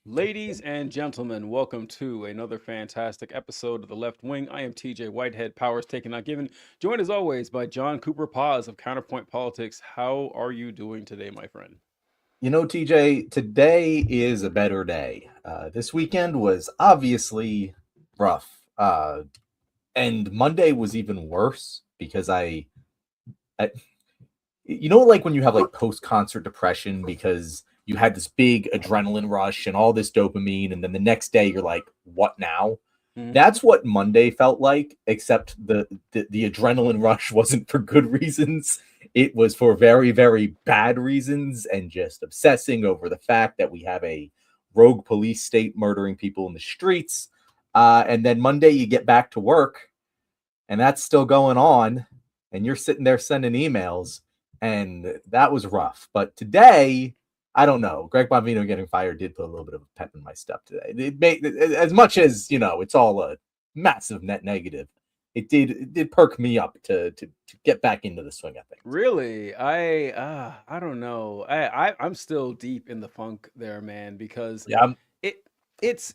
Ladies and gentlemen, welcome to another fantastic episode of The Left Wing. I am TJ Whitehead, Powers Taken Not Given, joined as always by John Cooper Paz of Counterpoint Politics. How are you doing today, my friend? TJ, today is a better day. This weekend was obviously rough. And Monday was even worse because I like when you have like post concert depression because you had this big adrenaline rush and all this dopamine, and then the next day you're like, what now? Mhm. That's what Monday felt like, except the adrenaline rush wasn't for good reasons. It was for very, very bad reasons and just obsessing over the fact that we have a rogue police state murdering people in the streets. And then Monday you get back to work and that's still going on, and you're sitting there sending emails, and that was rough. But today, I don't know. Greg Bonvino getting fired did put a little bit of a pep in my step today. It made, as much as it's all a massive net negative. It did perk me up to get back into the swing of things. Really? I don't know. I'm still deep in the funk there, man, because Yeah, it it's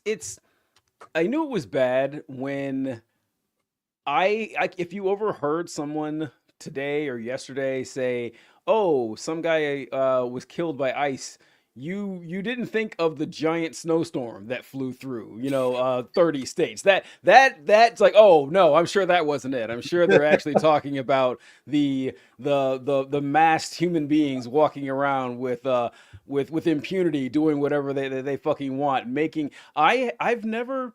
I knew it was bad when if you overheard someone today or yesterday say, "Oh, some guy was killed by ice," you didn't think of the giant snowstorm that flew through, 30 states. That's like, "Oh, no, I'm sure that wasn't it. I'm sure they're actually talking about the massed human beings walking around with impunity doing whatever they fucking want, making I've never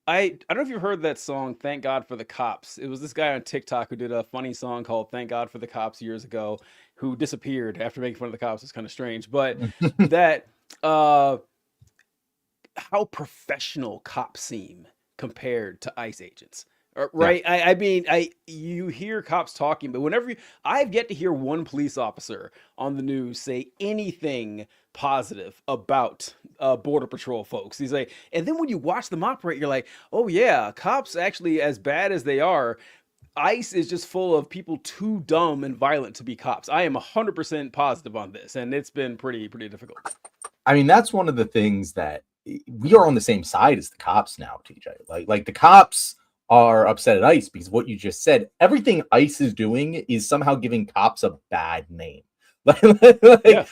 I don't know if you've heard that song "Thank God for the Cops." It was this guy on TikTok who did a funny song called "Thank God for the Cops" years ago, who disappeared after making fun of the cops. It's kind of strange, but that uh, how professional cops seem compared to ICE agents. yeah. Right? I mean, you hear cops talking, but I've yet to hear one police officer on the news say anything positive about border patrol folks. He's like, and then when you watch them operate, you're like, oh yeah, cops actually, as bad as they are, ICE is just full of people too dumb and violent to be cops. I am 100% positive on this, and it's been pretty difficult. I mean, that's one of the things that we are on the same side as the cops now, TJ. Like the cops are upset at ICE because what you just said, everything ICE is doing is somehow giving cops a bad name. Yeah.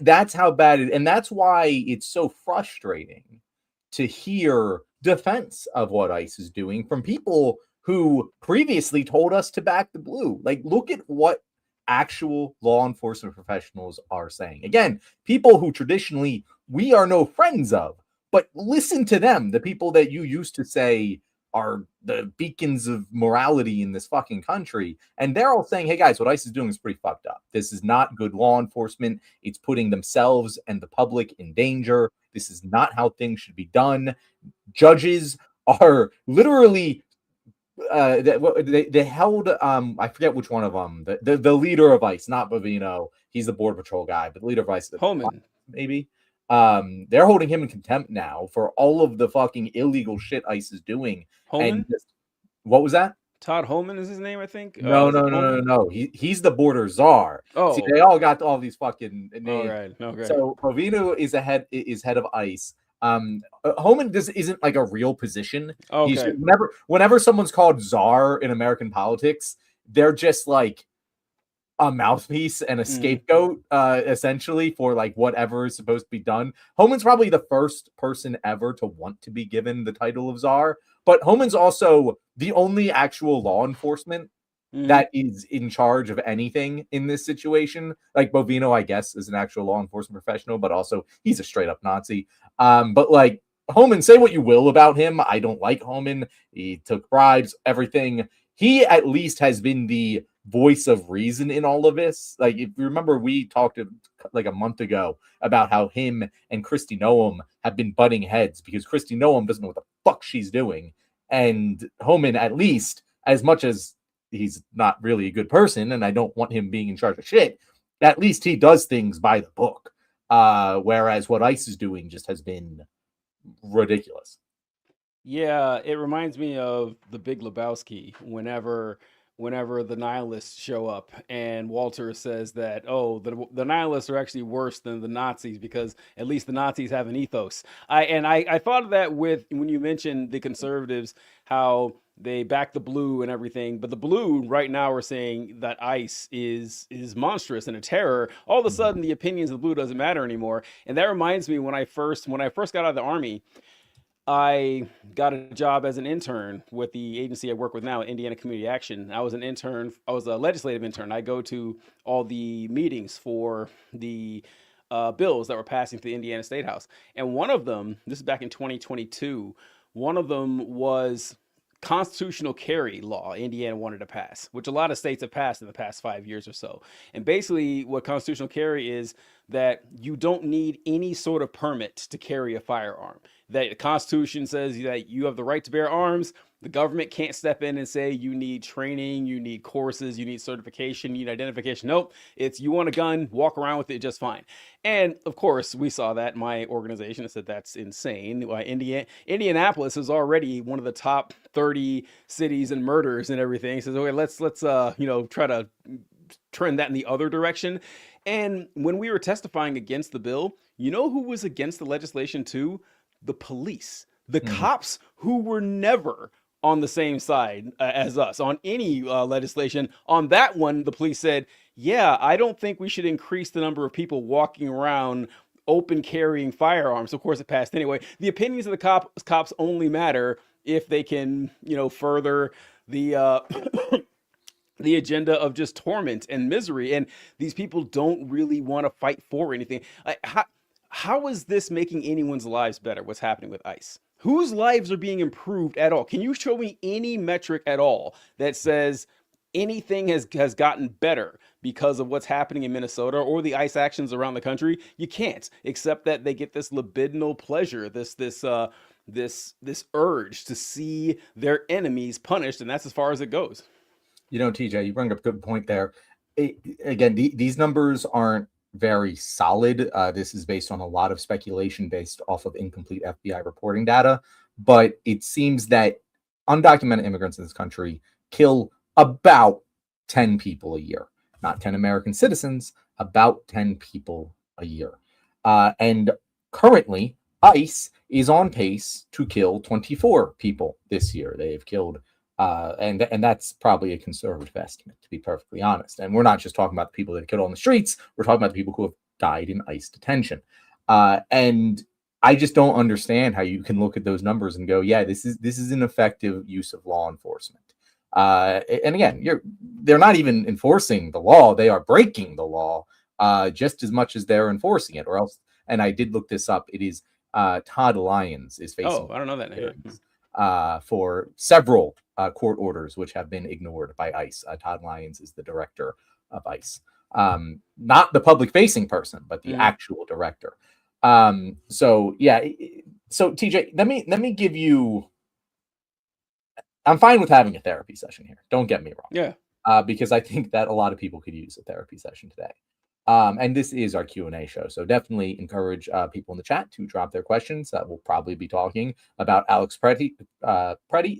That's how bad it, and that's why it's so frustrating to hear defense of what ICE is doing from people who previously told us to back the blue. Like, look at what actual law enforcement professionals are saying. Again, people who traditionally we are no friends of, but listen to them, the people that you used to say are the beacons of morality in this fucking country. And they're all saying, hey guys, what ICE is doing is pretty fucked up. This is not good law enforcement. It's putting themselves and the public in danger. This is not how things should be done. Judges are literally they held I forget which one of them, the leader of ICE, not Bavino. He's the border patrol guy, but the leader of ICE, Holman. maybe. They're holding him in contempt now for all of the fucking illegal shit ICE is doing. And Holman? just, what was that? Todd Holman is his name, I think. No, Is it no, no, no, Holman? no. He's the border czar. See, Oh, they all got all these fucking all names. right. No, great. So Bovino is head of ICE. Homan isn't like a real position. He's Okay. whenever someone's called czar in American politics, they're just like a mouthpiece and a Mhm. scapegoat, essentially, for like whatever is supposed to be done. Homan's probably the first person ever to want to be given the title of czar, but Homan's also the only actual law enforcement Mhm. that is in charge of anything in this situation. Like Bovino, I guess, is an actual law enforcement professional, but also he's a straight up Nazi. But like Homan, say what you will about him. I don't like Homan. He took bribes, everything. He at least has been the voice of reason in all of this. Like, if you remember, we talked like a month ago about how him and Kristi Noem have been butting heads because Kristi Noem doesn't know what the fuck she's doing. And Homan, at least, as much as he's not really a good person, and I don't want him being in charge of shit. At least he does things by the book. Whereas what ICE is doing just has been ridiculous. Yeah, it reminds me of The Big Lebowski. Whenever whenever the nihilists show up, and Walter says that, oh, the nihilists are actually worse than the Nazis because at least the Nazis have an ethos. I thought of that with when you mentioned the conservatives, how they back the blue and everything, but the blue right now are saying that ICE is monstrous and a terror. All of a Mhm. sudden, the opinions of the blue doesn't matter anymore, and that reminds me when I first got out of the army. I got a job as an intern with the agency I work with now, Indiana Community Action. I was an intern. I was a legislative intern. I go to all the meetings for the bills that were passing through the Indiana State House. And one of them, this is back in 2022, one of them was constitutional carry law Indiana wanted to pass, which a lot of states have passed in the past 5 years or so. And basically, what constitutional carry is that you don't need any sort of permit to carry a firearm. That the Constitution says that you have the right to bear arms. The government can't step in and say you need training, you need courses, you need certification, you need identification. Nope. It's you want a gun, walk around with it just fine. And of course, we saw that in my organization said that's insane. Indianapolis is already one of the top 30 cities and murders and everything. Says, okay, let's try to trend that in the other direction. And when we were testifying against the bill, you know who was against the legislation too? The police, the Mhm. cops who were never on the same side as us on any legislation. On that one, the police said, yeah, I don't think we should increase the number of people walking around open carrying firearms. Of course, it passed anyway. The opinions of the cops only matter if they can, further the the agenda of just torment and misery. And these people don't really want to fight for anything. How is this making anyone's lives better? What's happening with ICE? Whose lives are being improved at all? Can you show me any metric at all that says anything has gotten better because of what's happening in Minnesota or the ICE actions around the country? You can't, except that they get this libidinal pleasure, this urge to see their enemies punished, and that's as far as it goes. TJ, you bring up a good point there. Again, these numbers aren't very solid. This is based on a lot of speculation based off of incomplete FBI reporting data. But it seems that undocumented immigrants in this country kill about 10 people a year. Not 10 American citizens, about 10 people a year. And currently, ICE is on pace to kill 24 people this year. They've killed and that's probably a conservative estimate, to be perfectly honest. And we're not just talking about the people that are killed on the streets. We're talking about the people who have died in ICE detention. And I just don't understand how you can look at those numbers and go, yeah, this is an effective use of law enforcement. And again, they're not even enforcing the law; they are breaking the law just as much as they're enforcing it. Or else, and I did look this up. It is Todd Lyons is facing. Oh, I don't know that name. For several court orders which have been ignored by ICE. Todd Lyons is the director of ICE, not the public-facing person, but the actual director. So TJ, let me give you. I'm fine with having a therapy session here. Don't get me wrong. Yeah. Because I think that a lot of people could use a therapy session today. And this is our Q&A show. So definitely encourage people in the chat to drop their questions. We'll probably be talking about Alex Preddy.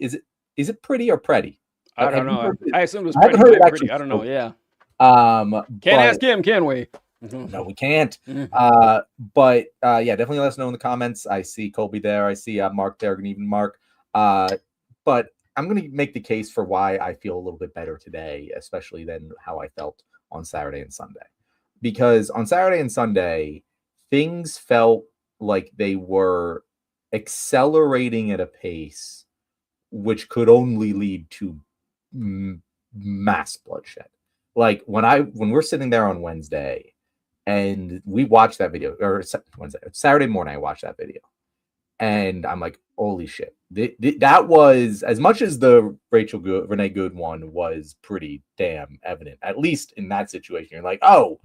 Is it Pretty or Preddy? I don't know. I assumed it was Pretty. I don't know. Yeah. Can't ask him, can we? No, we can't. Yeah, definitely let us know in the comments. I see Colby there. I see Mark there. Good evening, Mark. But I'm going to make the case for why I feel a little bit better today, especially than how I felt on Saturday and Sunday. Because on Saturday and Sunday, things felt like they were accelerating at a pace which could only lead to mass bloodshed. Like when we're sitting there on Wednesday and we watched that video, or Saturday morning, I watched that video. And I'm like, holy shit. That was, as much as the Renee Good one was pretty damn evident, at least in that situation. You're like, oh,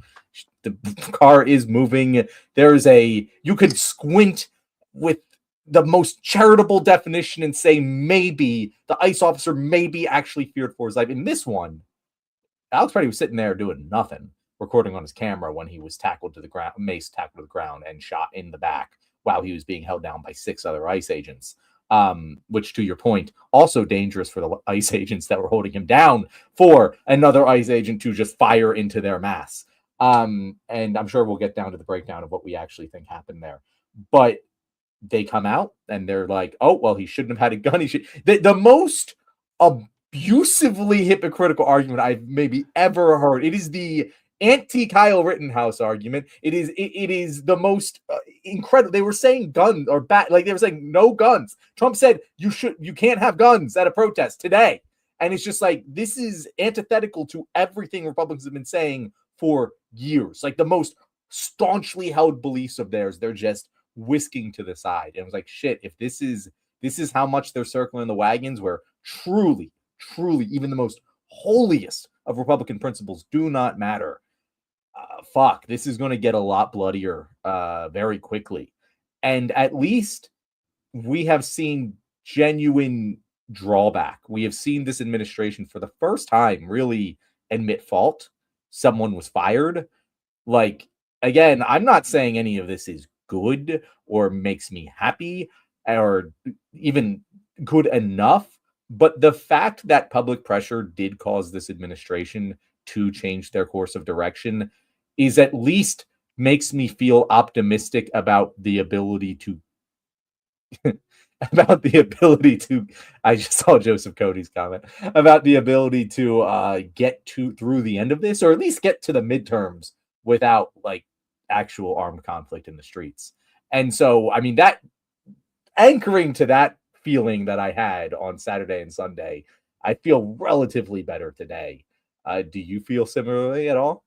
the car is moving. You could squint with the most charitable definition and say maybe the ICE officer maybe actually feared for his life. In this one, Alex Preddy was sitting there doing nothing, recording on his camera when he was tackled to the ground, mace tackled to the ground and shot in the back while he was being held down by 6 other ICE agents. which, to your point, also dangerous for the ICE agents that were holding him down for another ICE agent to just fire into their mass. And I'm sure we'll get down to the breakdown of what we actually think happened there. But they come out and they're like, oh, well, he shouldn't have had a gun. He should. The most abusively hypocritical argument I've maybe ever heard. It is the anti-Kyle Rittenhouse argument. It is the most incredible. They were saying gun or bat, like they were saying no guns. Trump said you can't have guns at a protest today. And it's just like, this is antithetical to everything Republicans have been saying for years. Like the most staunchly held beliefs of theirs, they're just whisking to the side. And it was like, shit, if this is how much they're circling the wagons, where truly even the most holiest of Republican principles do not matter. Fuck, this is going to get a lot bloodier very quickly. And at least we have seen genuine drawback. We have seen this administration for the first time really admit fault. Someone was fired. Like, again, I'm not saying any of this is good or makes me happy or even good enough, but the fact that public pressure did cause this administration to change their course of direction is at least makes me feel optimistic about the ability to I just saw Joseph Cody's comment about the ability to get through the end of this, or at least get to the midterms without like actual armed conflict in the streets. And so, I mean, that anchoring to that feeling that I had on Saturday and Sunday, I feel relatively better today. Do you feel similarly at all?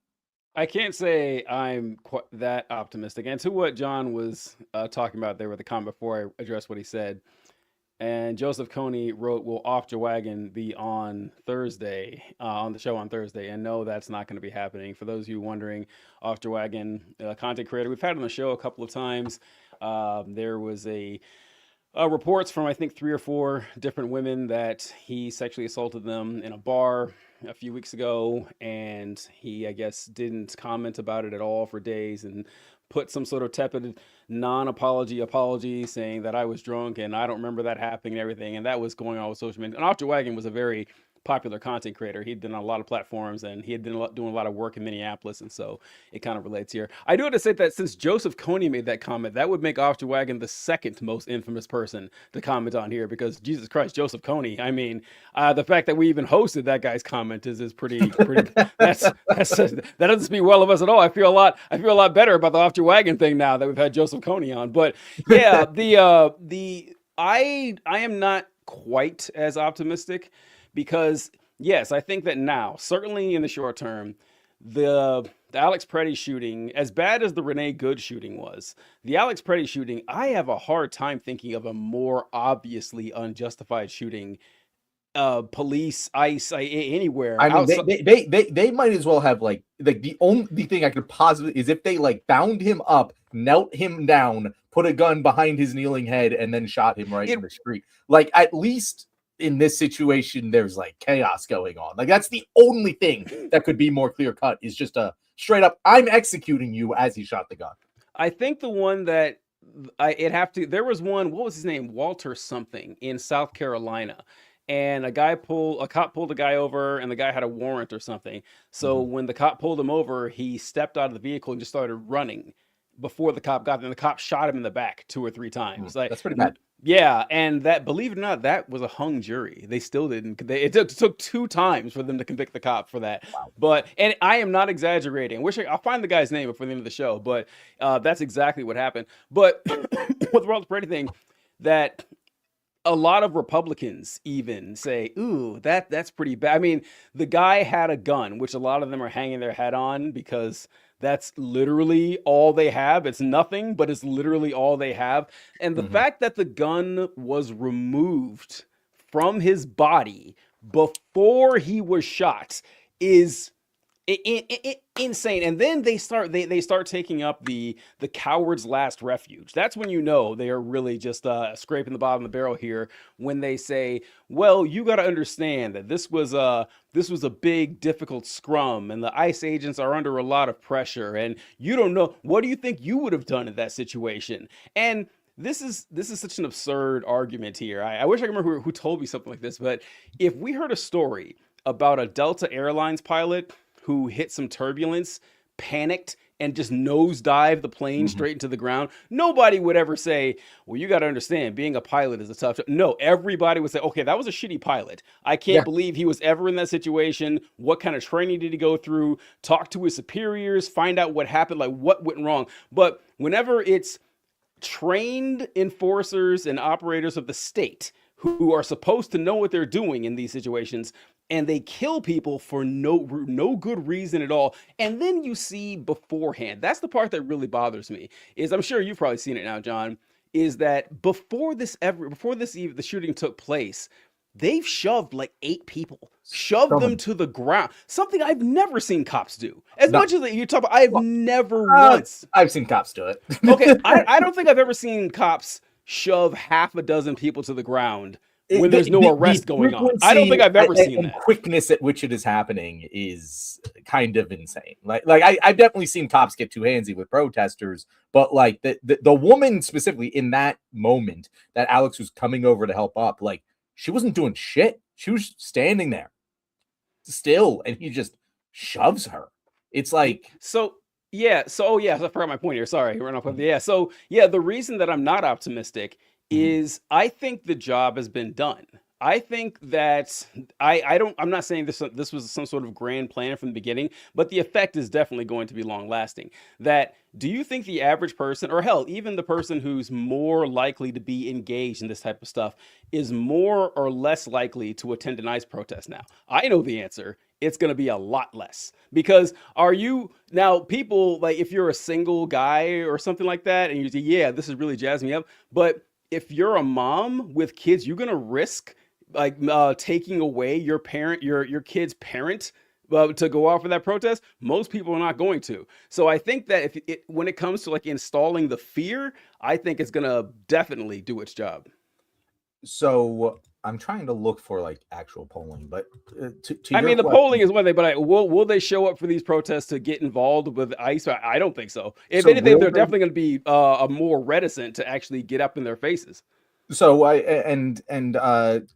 I can't say I'm quite that optimistic. And to what John was talking about there with the comment before I address what he said, and Joseph Kony wrote, "Will Off Your Wagon be on Thursday, on the show on Thursday?" And no, that's not going to be happening. For those of you wondering, Off Your Wagon, content creator, we've had on the show a couple of times. There was reports from, I think, 3 or 4 different women that he sexually assaulted them in a bar a few weeks ago, and he, I guess, didn't comment about it at all for days and put some sort of tepid apology saying that I was drunk and I don't remember that happening and everything. And that was going on with social media. And Off Your Wagon was a very popular content creator. He'd been on a lot of platforms and he had been doing a lot of work in Minneapolis. And so it kind of relates here. I do have to say that since Joseph Kony made that comment, that would make Off Your Wagon the second most infamous person to comment on here, because Jesus Christ, Joseph Kony. I mean, the fact that we even hosted that guy's comment is pretty that doesn't speak well of us at all. I feel a lot better about the Off Your Wagon thing now that we've had Joseph Kony on. But yeah, I am not quite as optimistic, because yes, I think that now, certainly in the short term, the Alex Preddy shooting, as bad as the Renee Good shooting was, the Alex Preddy shooting, I have a hard time thinking of a more obviously unjustified shooting. Police, ICE, anywhere. I mean, they might as well have like the only thing I could possibly is if they like bound him up, knelt him down, put a gun behind his kneeling head, and then shot him right in the street. Like, at least in this situation, there's like chaos going on. Like, that's the only thing that could be more clear cut, is just a straight up, I'm executing you as he shot the gun. I think the one that there was one, what was his name? Walter something in South Carolina. And a cop pulled a guy over, and the guy had a warrant or something. So when the cop pulled him over, he stepped out of the vehicle and just started running before the cop got there. And the cop shot him in the back 2 or 3 times. Like, that's pretty bad. Yeah, and that, believe it or not, that was a hung jury. They still didn't. It took 2 times for them to convict the cop for that. Wow. But, and I am not exaggerating. I'll find the guy's name before the end of the show. But that's exactly what happened. But with the Alex Preddy thing, that a lot of Republicans even say, ooh, that's pretty bad. I mean, the guy had a gun, which a lot of them are hanging their head on, because that's literally all they have. It's nothing, but it's literally all they have. And the fact that the gun was removed from his body before he was shot is insane. And then they start taking up the coward's last refuge. That's when you know they are really just scraping the bottom of the barrel here, when they say, well, you got to understand that this was a big difficult scrum, and the ICE agents are under a lot of pressure, and you don't know, what do you think you would have done in that situation? And this is such an absurd argument here. I wish I could remember who told me something like this, but if we heard a story about a Delta Airlines pilot who hit some turbulence, panicked, and just nosedived the plane Mhm. straight into the ground, nobody would ever say, "Well, you got to understand, being a pilot is a tough job." No, everybody would say, "Okay, that was a shitty pilot. I can't Yeah. believe he was ever in that situation. What kind of training did he go through? Talk to his superiors, find out what happened, like what went wrong." But whenever it's trained enforcers and operators of the state who are supposed to know what they're doing in these situations, and they kill people for no good reason at all, and then you see beforehand, that's the part that really bothers me. Is, I'm sure you've probably seen it now, John, is that before the shooting took place, they've shoved like 8 people, shoved them Seven. to the ground, something I've never seen cops do. As No. much as you talk about, I've Well, never once. I've seen cops do Okay, I, it. I don't think I've ever seen cops shove half a dozen people to the ground when The, there's no the arrest going on. I don't frequency think I've ever seen and that. quickness at which it is happening is kind of insane. I've definitely seen cops get too handsy with protesters, but like the woman specifically in that moment that Alex was coming over to help up, like she wasn't doing shit. She was standing there still, and he just shoves her. It's like, So yeah, oh yeah, I forgot my point here. Sorry, run off of yeah. So yeah, the reason that I'm not optimistic mhm, is I think the job has been done. I think that I'm not saying this was some sort of grand plan from the beginning, but the effect is definitely going to be long lasting. That, do you think the average person, or hell, even the person who's more likely to be engaged in this type of stuff, is more or less likely to attend an ICE protest now? I know the answer. It's going to be a lot less. Because are you now, people, like, if you're a single guy or something like that and you say, yeah, this is really jazzing me up, but if you're a mom with kids, you're going to risk like taking away your kid's parent to go out for that protest. Most people are not going to. So I think that when it comes to like installing the fear, I think it's going to definitely do its job. so I'm trying to look for like actual polling, but to I your mean, the polling question, is one thing, but will they show up for these protests to get involved with ICE? I don't think so. If so anything, will they're they? definitely going to be more reticent to actually get up in their faces. So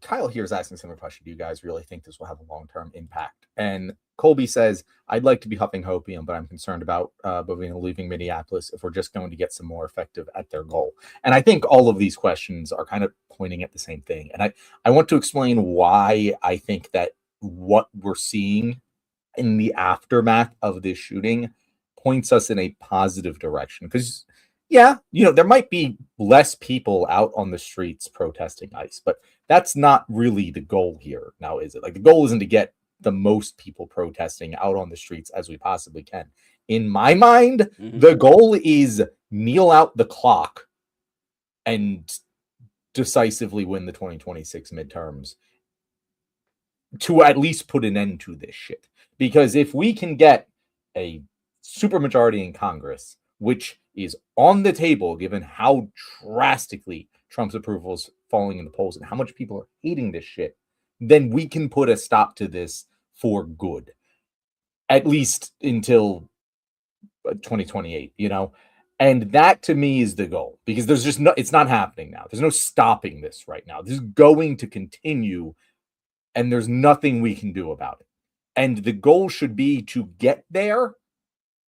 Kyle here is asking a similar question. Do you guys really think this will have a long-term impact? And Colby says, I'd like to be huffing hopium, but I'm concerned about moving and leaving Minneapolis if we're just going to get some more effective at their goal. And I think all of these questions are kind of pointing at the same thing. And I want to explain why I think that what we're seeing in the aftermath of this shooting points us in a positive direction. Because, yeah, there might be less people out on the streets protesting ICE, but that's not really the goal here now, is it? Like, the goal isn't to get the most people protesting out on the streets as we possibly can. In my mind, Hmm. the goal is kneel out the clock and decisively win the 2026 midterms to at least put an end to this shit. Because if we can get a supermajority in Congress, which is on the table given how drastically Trump's approval is falling in the polls and how much people are hating this shit, then we can put a stop to this for good, at least until 2028, And that to me is the goal, because there's just no, it's not happening now. There's no stopping this right now. This is going to continue, and there's nothing we can do about it. And the goal should be to get there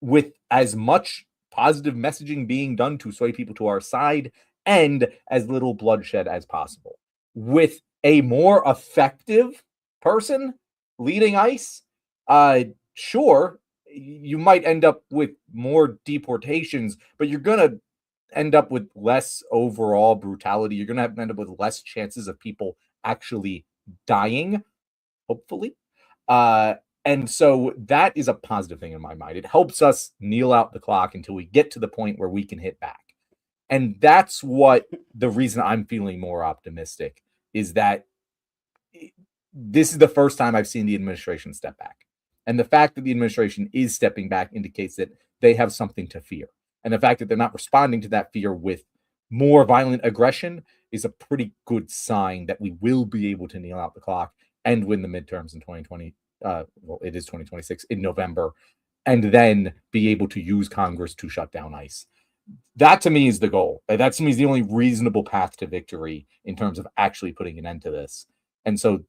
with as much positive messaging being done to sway people to our side and as little bloodshed as possible. With a more effective person leading ICE, sure, you might end up with more deportations, but you're going to end up with less overall brutality. You're going to end up with less chances of people actually dying, hopefully. Uh, and so that is a positive thing in my mind. It helps us kneel out the clock until we get to the point where we can hit back. And that's what the reason I'm feeling more optimistic is that this is the first time I've seen the administration step back. And the fact that the administration is stepping back indicates that they have something to fear. And the fact that they're not responding to that fear with more violent aggression is a pretty good sign that we will be able to kneel out the clock and win the midterms in 2020. Well, it is 2026 in November, and then be able to use Congress to shut down ICE. that to me is the goal. That to me is the only reasonable path to victory in terms of actually putting an end to this. And so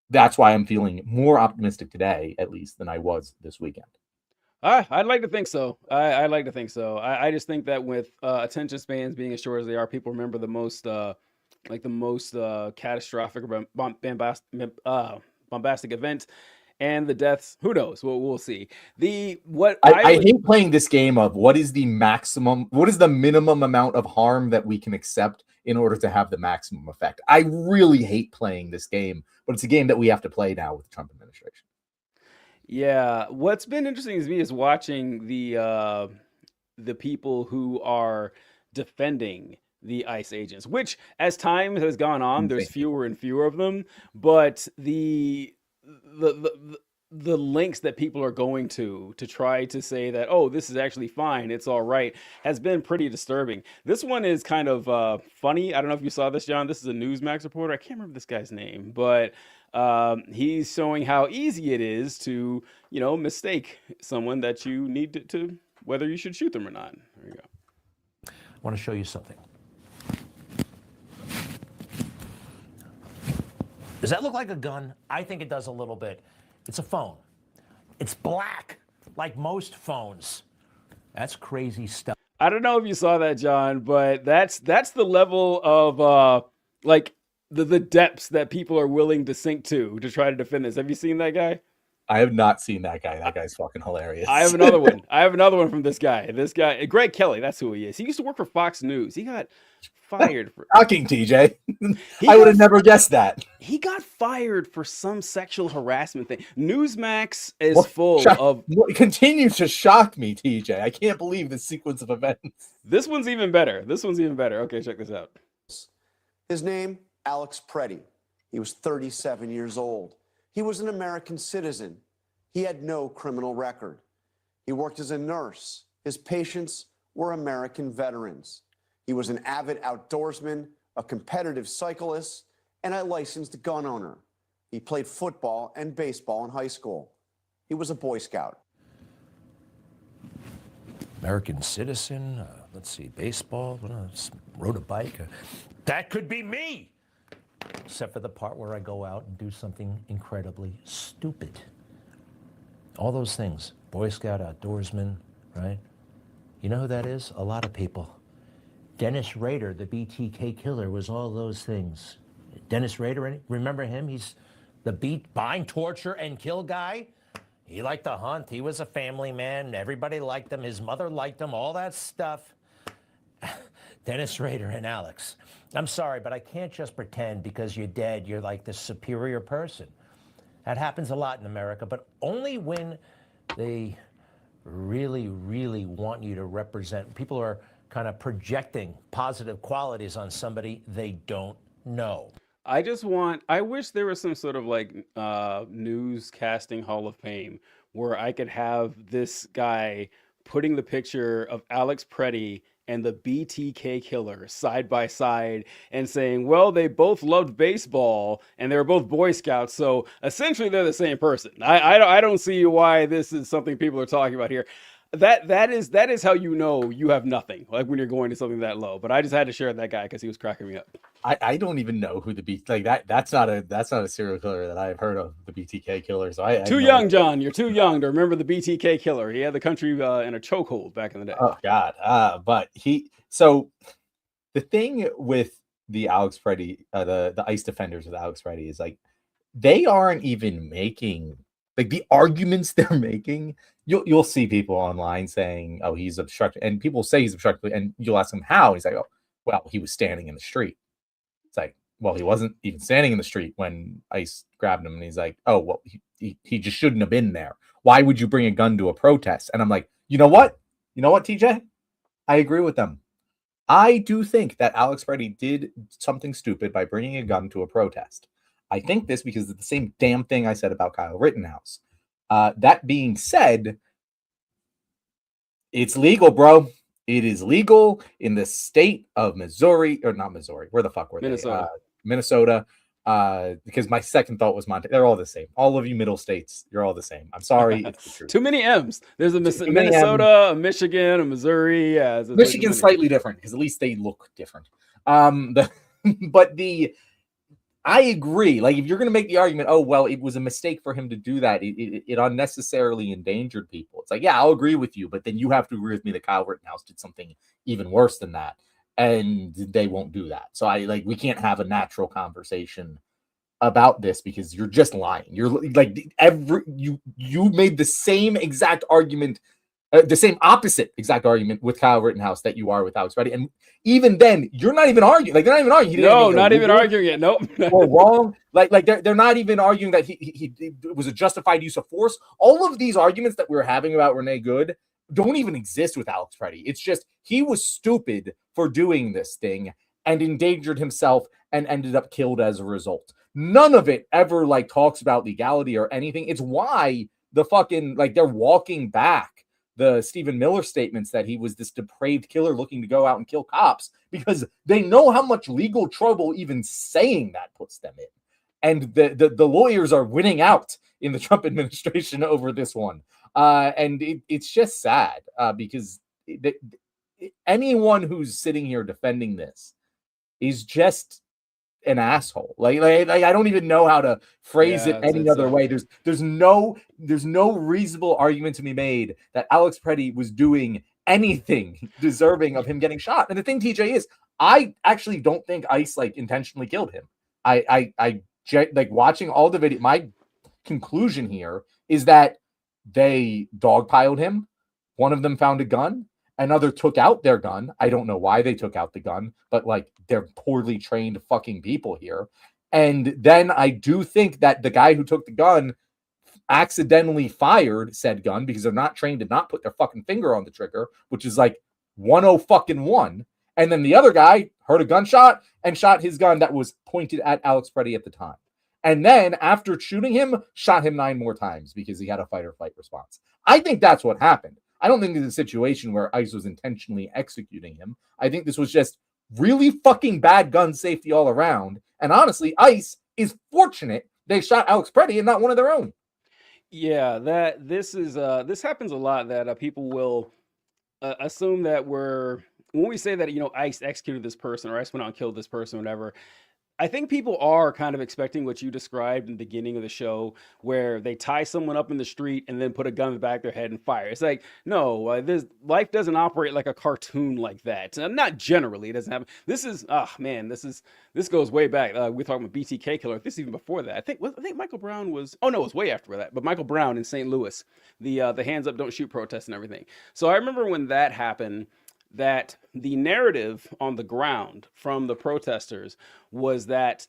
that's why I'm feeling more optimistic today, at least, than I was this weekend. I'd like to think so. I'd like to think so. I just think that with attention spans being as short as they are, people remember the most, like the most catastrophic, bombastic event, and the deaths. Who knows? We'll see. I hate playing this game of what is the minimum amount of harm that we can accept in order to have the maximum effect. I really hate playing this game, but it's a game that we have to play now with the Trump administration. Yeah, what's been interesting to me is watching the people who are defending the ICE agents, which as time has gone on, there's fewer and fewer of them, but the the links that people are going to try to say that, oh, this is actually fine, it's all right, has been pretty disturbing. This one is kind of funny. I don't know if you saw this, John. This is a Newsmax reporter. I can't remember this guy's name, but he's showing how easy it is to, mistake someone that you need to whether you should shoot them or not. There you go. I want to show you something. Does that look like a gun? I think it does a little bit. It's a phone. It's black, like most phones. That's crazy stuff. I don't know if you saw that, John, but that's the level of like the depths that people are willing to sink to try to defend this. Have you seen that guy? I have not seen that guy. That guy's fucking hilarious. I have another one. I have another one from this guy. This guy, Greg Kelly, that's who he is. He used to work for Fox News. He got fired for shocking, TJ. I would have never guessed that. He got fired for some sexual harassment thing. Newsmax is full of continue to shock me, TJ. I can't believe this sequence of events. This one's even better. Okay, check this out. His name, Alex Preddy. He was 37 years old. He was an American citizen. He had no criminal record. He worked as a nurse. His patients were American veterans. He was an avid outdoorsman, a competitive cyclist, and a licensed gun owner. He played football and baseball in high school. He was a Boy Scout. American citizen, let's see, baseball, rode a bike. That could be me! Except for the part where I go out and do something incredibly stupid. All those things. Boy Scout, outdoorsman, right? You know who that is? A lot of people. Dennis Rader, the BTK killer, was all those things. Dennis Rader, remember him? He's the bind, torture, and kill guy. He liked to hunt. He was a family man. Everybody liked him. His mother liked him. All that stuff. Dennis Rader and Alex. I'm sorry, but I can't just pretend because you're dead, you're like the superior person. That happens a lot in America, but only when they really, really want you to represent. People are kind of projecting positive qualities on somebody they don't know. I wish there was some sort of like newscasting Hall of Fame where I could have this guy putting the picture of Alex Preddy and the BTK killer side by side and saying, well, they both loved baseball and they were both Boy Scouts, so essentially they're the same person. I don't see why this is something people are talking about here. That is how you know you have nothing, like when you're going to something that low. But I just had to share that guy because he was cracking me up. I don't even know who that's not a serial killer that I've heard of, the BTK killer. So too young, John. You're too young to remember the BTK killer. He had the country in a chokehold back in the day. Oh God. But so the thing with the Alex Preddy, the ICE defenders of Alex Preddy is like they aren't even making like the arguments they're making. You'll see people online saying, "Oh, he's obstructing," and people say he's obstructing, and you'll ask him how. And he's like, "Oh, well, he was standing in the street." It's like, well, he wasn't even standing in the street when ICE grabbed him, and he's like, "Oh, well, he just shouldn't have been there. Why would you bring a gun to a protest?" And I'm like, you know what, TJ, I agree with them. I do think that Alex Preddy did something stupid by bringing a gun to a protest. I think this because it's the same damn thing I said about Kyle Rittenhouse. That being said, it's legal, bro. It is legal in the state of Missouri, or not Missouri. Where the fuck were they? Minnesota. Minnesota, Because my second thought was Montana. They're all the same. All of you middle states, you're all the same. I'm sorry, it's the truth. Too many M's. There's a Too many Minnesota, a Michigan, a Missouri. Yeah, it's like Michigan's slightly different because at least they look different. I agree. Like, if you're going to make the argument, oh, well, it was a mistake for him to do that, it unnecessarily endangered people. It's like, yeah, I'll agree with you, but then you have to agree with me that Kyle Rittenhouse did something even worse than that, and they won't do that. So we can't have a natural conversation about this because you're just lying. You're like you made the same exact argument, the same opposite exact argument with Kyle Rittenhouse that you are with Alex Petty, and even then you're not even arguing. Like, they're not even arguing. No, not even arguing it. Nope. Or wrong. Like they're not even arguing that he was a justified use of force. All of these arguments that we were having about Renee Good don't even exist with Alex Petty. It's just he was stupid for doing this thing and endangered himself and ended up killed as a result. None of it ever talks about legality or anything. It's why the fucking they're walking back the Stephen Miller statements that he was this depraved killer looking to go out and kill cops, because they know how much legal trouble even saying that puts them in. And the lawyers are winning out in the Trump administration over this one. And it's just sad because anyone who's sitting here defending this is just an asshole. Like I don't even know how to phrase it any other way. There's no reasonable argument to be made that Alex Petty was doing anything deserving of him getting shot. And the thing, TJ, is I actually don't think ICE intentionally killed him. I watching all the video, my conclusion here is that they dogpiled him. One of them found a gun. Another took out their gun. I don't know why they took out the gun, but they're poorly trained fucking people here. And then I do think that the guy who took the gun accidentally fired said gun because they're not trained to not put their fucking finger on the trigger, which is 101. And then the other guy heard a gunshot and shot his gun that was pointed at Alex Petty at the time. And then after shooting him, shot him 9 more times because he had a fight or flight response. I think that's what happened. I don't think it's a situation where ICE was intentionally executing him. I think this was just really fucking bad gun safety all around. And honestly, ICE is fortunate they shot Alex Petty and not one of their own. Yeah, this happens a lot, that people will assume that when we say that ICE executed this person or ICE went out and killed this person, whatever. I think people are kind of expecting what you described in the beginning of the show, where they tie someone up in the street and then put a gun in the back of their head and fire. It's like, no, this life doesn't operate like a cartoon like that. Not generally, it doesn't happen. This is, this goes way back. We're talking about BTK killer. This is even before that. I think Michael Brown was. Oh no, it was way after that. But Michael Brown in St. Louis, the hands up, don't shoot protest and everything. So I remember when that happened, that the narrative on the ground from the protesters was that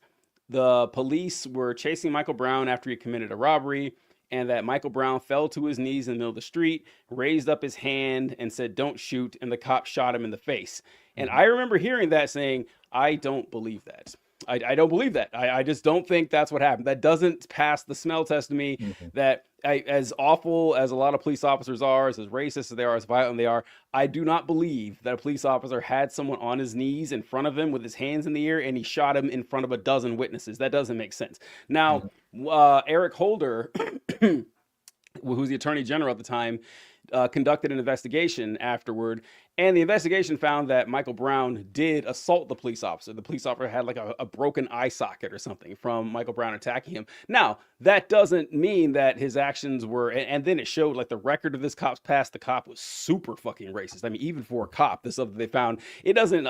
the police were chasing Michael Brown after he committed a robbery, and that Michael Brown fell to his knees in the middle of the street, raised up his hand and said, "Don't shoot," and the cop shot him in the face. And I remember hearing that, saying, I don't believe that. I don't believe that. I just don't think that's what happened. That doesn't pass the smell test to me. That as awful as a lot of police officers are, as racist as they are, as violent they are, I do not believe that a police officer had someone on his knees in front of him with his hands in the air and he shot him in front of a dozen witnesses. That doesn't make sense. Now, Eric Holder, who's the attorney general at the time, conducted an investigation afterward, and the investigation found that Michael Brown did assault the police officer. The police officer had a broken eye socket or something from Michael Brown attacking him. Now, that doesn't mean that his actions were, and then it showed the record of this cop's past. The cop was super fucking racist. I mean, even for a cop, this stuff that they found, it doesn't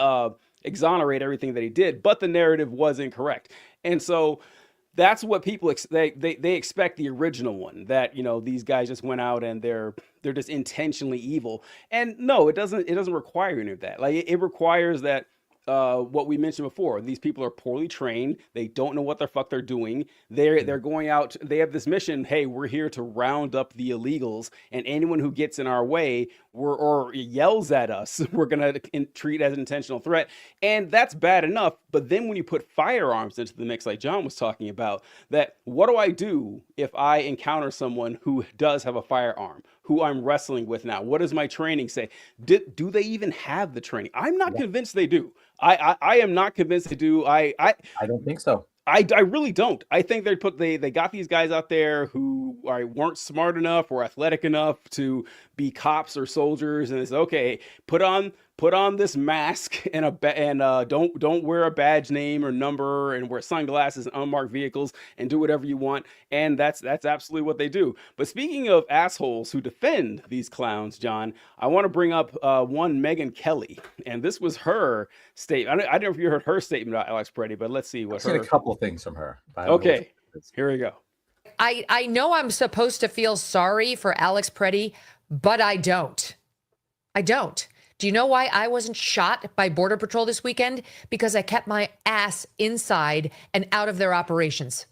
exonerate everything that he did, but the narrative was incorrect. And so that's what people they expect, the original one, that these guys just went out and they're just intentionally evil. And no, it doesn't require any of that. It requires that what we mentioned before, these people are poorly trained. They don't know what the fuck they're doing. They're going out. They have this mission. Hey, we're here to round up the illegals, and anyone who gets in our way or yells at us, we're gonna treat as an intentional threat. And that's bad enough. But then when you put firearms into the mix, like John was talking about, that what do I do if I encounter someone who does have a firearm, who I'm wrestling with now? What does my training say? Do they even have the training? I'm not convinced they do. I am not convinced they do. I don't think so. I really don't. I think they got these guys out there who weren't smart enough or athletic enough to be cops or soldiers, and it's okay. Put on this mask and don't wear a badge name or number and wear sunglasses and unmarked vehicles and do whatever you want. And that's absolutely what they do. But speaking of assholes who defend these clowns, John, I want to bring up one Megyn Kelly, and this was her statement. I don't know if you heard her statement about Alex Peretti, but let's see what I've seen a couple things from her. Okay, here we go. I know I'm supposed to feel sorry for Alex Peretti, but I don't. I don't. Do you know why I wasn't shot by Border Patrol this weekend? Because I kept my ass inside and out of their operations.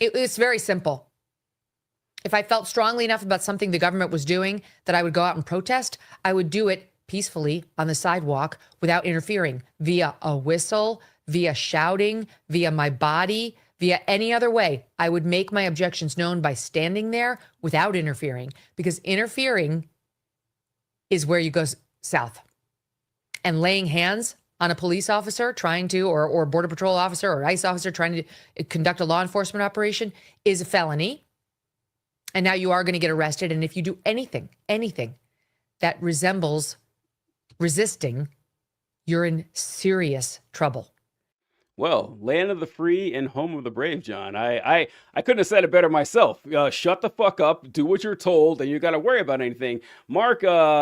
It's very simple. If I felt strongly enough about something the government was doing that I would go out and protest, I would do it peacefully on the sidewalk without interfering via a whistle, via shouting, via my body, via any other way. I would make my objections known by standing there without interfering, because interfering is where you go south. And laying hands on a police officer trying to, or Border Patrol officer or ICE officer trying to conduct a law enforcement operation is a felony. And now you are going to get arrested. And if you do anything that resembles resisting, you're in serious trouble. Well, land of the free and home of the brave, John. I couldn't have said it better myself. Shut the fuck up, do what you're told, and you got to worry about anything. Mark,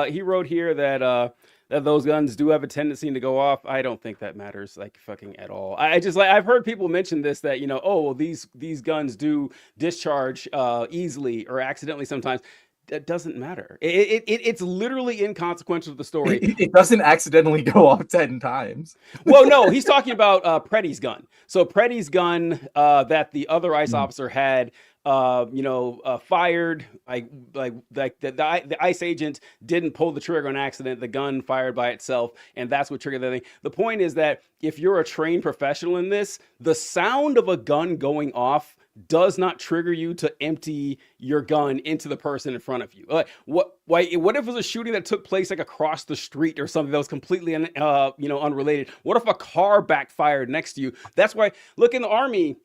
he wrote here that those guns do have a tendency to go off. I don't think that matters like fucking at all. I've heard people mention this, that, oh, well, these guns do discharge easily or accidentally sometimes. That doesn't matter. It's literally inconsequential to the story. It doesn't accidentally go off 10 times. Well, no, he's talking about Preddy's gun. So Preddy's gun that the other ICE officer had, fired, the ICE agent didn't pull the trigger on accident. The gun fired by itself, and that's what triggered the thing. The point is that if you're a trained professional in this, the sound of a gun going off does not trigger you to empty your gun into the person in front of you. What if it was a shooting that took place like across the street or something that was completely unrelated? What if a car backfired next to you? That's why, look, in the Army,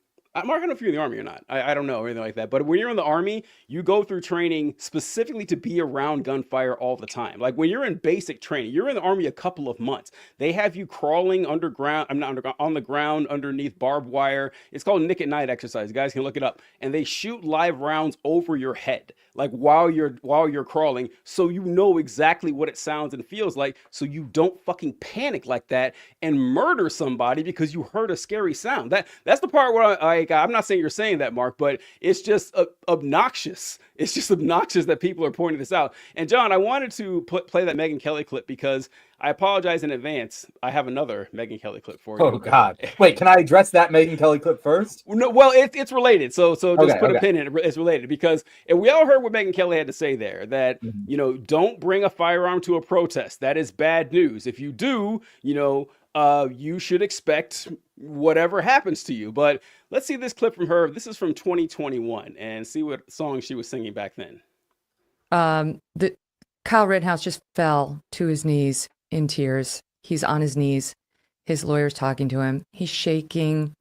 Mark, I don't know if you're in the Army or not. I don't know, or anything like that. But when you're in the Army, you go through training specifically to be around gunfire all the time. Like when you're in basic training, you're in the Army a couple of months. They have you crawling underground. I'm not underground, on the ground underneath barbed wire. It's called Nick at Night exercise. You guys can look it up. And they shoot live rounds over your head, like while you're crawling, so you know exactly what it sounds and feels like, so you don't fucking panic like that and murder somebody because you heard a scary sound. That's the part where I'm not saying you're saying that, Mark, but it's just obnoxious. It's just obnoxious that people are pointing this out. And John, I wanted to play that Megyn Kelly clip because I apologize in advance. I have another Megyn Kelly clip for you. Oh God! Wait, can I address that Megyn Kelly clip first? No, well, it's related. So just put a pin in it. It's related because we all heard what Megyn Kelly had to say there. That don't bring a firearm to a protest. That is bad news. If you do, you should expect whatever happens to you. But let's see this clip from her. This is from 2021, and see what song she was singing back then. Kyle Rittenhouse just fell to his knees in tears. He's on his knees. His lawyer's talking to him. He's shaking.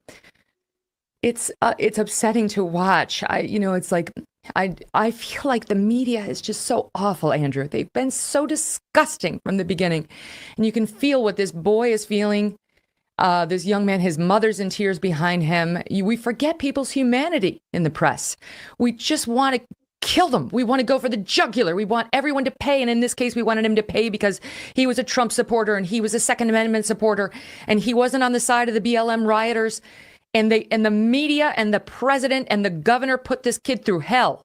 It's upsetting to watch. It's like I feel like the media is just so awful, Andrew. They've been so disgusting from the beginning, and you can feel what this boy is feeling. This young man, his mother's in tears behind him. We forget people's humanity in the press. We just want to kill them. We want to go for the jugular. We want everyone to pay. And in this case, we wanted him to pay because he was a Trump supporter and he was a Second Amendment supporter and he wasn't on the side of the BLM rioters. And the media and the president and the governor put this kid through hell.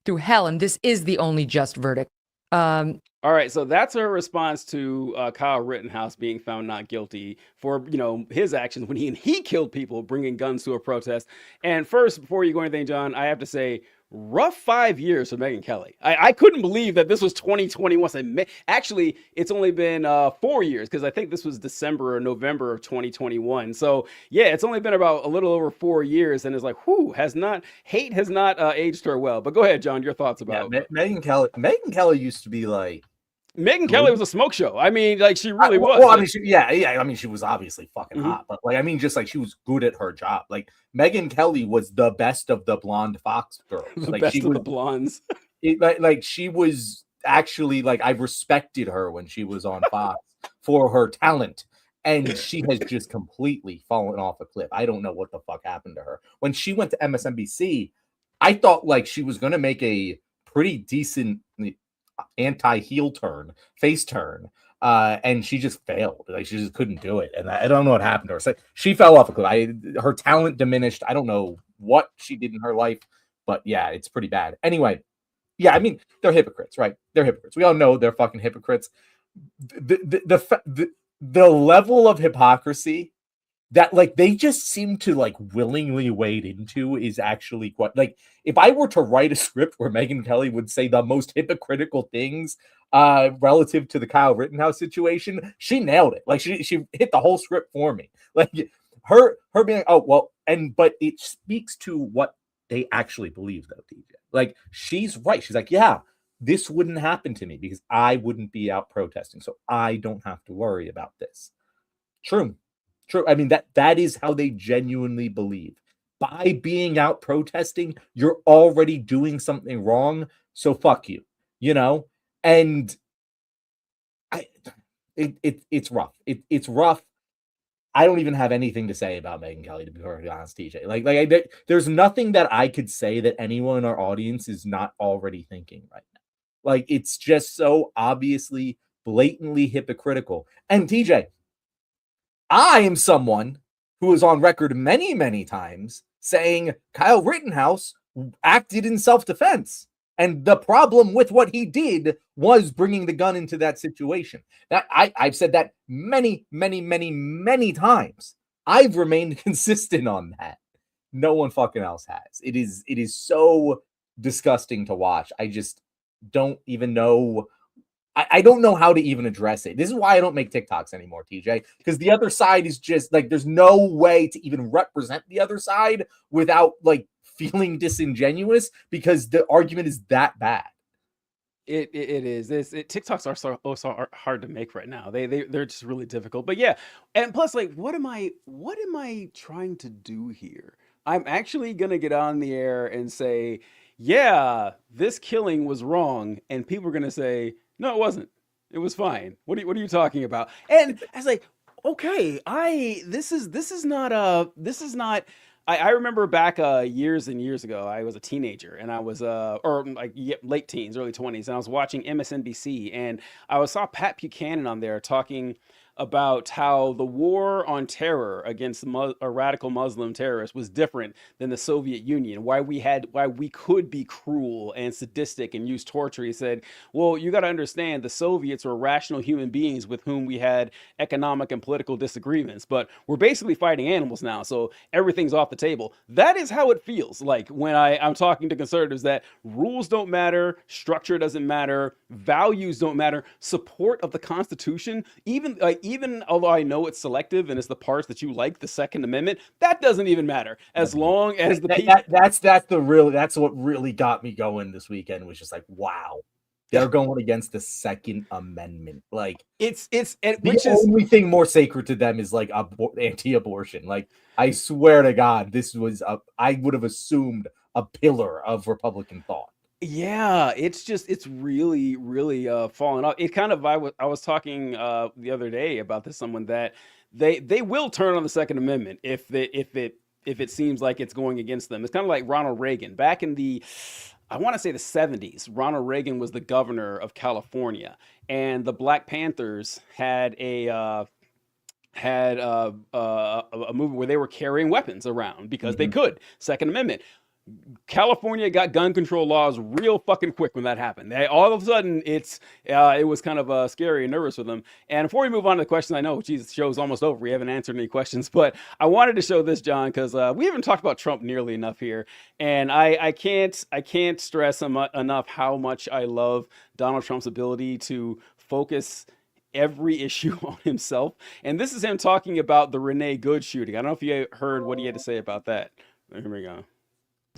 And this is the only just verdict. All right, so that's her response to Kyle Rittenhouse being found not guilty for his actions when he killed people bringing guns to a protest. And first, before you go anything, John, I have to say, rough 5 years for Megyn Kelly. I couldn't believe that this was 2021. Actually, it's only been 4 years because I think this was December or November of 2021. So yeah, it's only been about a little over 4 years, and it's like, hate has not aged her well. But go ahead, John, your thoughts about Megyn Kelly. Megyn Kelly used to be like Megyn Kelly was a smoke show. I mean, like she really was. Well, I mean, I mean, she was obviously fucking Mhm. hot, but like, I mean, just like she was good at her job. Like Megyn Kelly was the best of the blonde Fox girls. the Like best she of was, the blondes. like she was actually like I respected her when she was on Fox for her talent. And she has just completely fallen off a cliff. I don't know what the fuck happened to her. When she went to MSNBC, I thought like she was going to make a pretty decent anti-heel turn, face turn. And she just failed. Like she just couldn't do it. And I don't know what happened to her. So she fell off a cliff. Her talent diminished. I don't know what she did in her life, but yeah, it's pretty bad. Anyway, yeah, I mean, they're hypocrites, right? They're hypocrites. We all know they're fucking hypocrites. The level of hypocrisy that like they just seem to like willingly wade into is actually quite like if I were to write a script where Megyn Kelly would say the most hypocritical things relative to the Kyle Rittenhouse situation, she nailed it. Like she hit the whole script for me. Like her being like, oh well, but it speaks to what they actually believe though, DJ. Like she's right. She's like, yeah, this wouldn't happen to me because I wouldn't be out protesting. So I don't have to worry about this. True. I mean, that is how they genuinely believe. By being out protesting, you're already doing something wrong. So fuck you, you know? And it's rough. It's rough. I don't even have anything to say about Megyn Kelly, to be perfectly honest, TJ. There's nothing that I could say that anyone in our audience is not already thinking right now. Like, it's just so obviously, blatantly hypocritical. And TJ, I am someone who is on record many, many times saying Kyle Rittenhouse acted in self-defense. And the problem with what he did was bringing the gun into that situation. That I've said that many, many, many, many times. I've remained consistent on that. No one fucking else has. It is so disgusting to watch. I just don't even know. I don't know how to even address it. This is why I don't make TikToks anymore, TJ, because the other side is just like, there's no way to even represent the other side without like feeling disingenuous because the argument is that bad. It is. TikToks are so hard to make right now. They're just really difficult. But yeah, and plus, like, what am I trying to do here? I'm actually gonna get on the air and say, yeah, this killing was wrong, and people are gonna say, no, it wasn't. It was fine. What are you talking about? And I was like, okay, this is not. I remember back years and years ago, I was a teenager and I was or like late teens, early 20s, and I was watching MSNBC and I saw Pat Buchanan on there talking about how the war on terror against radical Muslim terrorists was different than the Soviet Union. Why we could be cruel and sadistic and use torture. He said, well, you got to understand the Soviets were rational human beings with whom we had economic and political disagreements, but we're basically fighting animals now, so everything's off the table. That is how it feels like when I'm talking to conservatives, that rules don't matter, structure doesn't matter, values don't matter, support of the Constitution, even although I know it's selective and it's the parts that you like, the Second Amendment, that doesn't even matter as long as the people. That's what really got me going this weekend, was just like, wow, they're going against the Second Amendment. Like the only thing more sacred to them is like anti-abortion. Like, I swear to God, I would have assumed a pillar of Republican thought. Yeah, it's really, really fallen off. It kind of I was talking the other day about this, someone that they will turn on the Second Amendment if it seems like it's going against them. It's kind of like Ronald Reagan back in I want to say the 70s. Ronald Reagan was the governor of California, and the Black Panthers had a movement where they were carrying weapons around because they could. Second Amendment. California got gun control laws real fucking quick when that happened. All of a sudden, it was kind of scary and nervous for them. And before we move on to the questions, I know, geez, the show's almost over. We haven't answered any questions, but I wanted to show this, John, because we haven't talked about Trump nearly enough here. And I can't stress enough how much I love Donald Trump's ability to focus every issue on himself. And this is him talking about the Renee Good shooting. I don't know if you heard what he had to say about that. Here we go.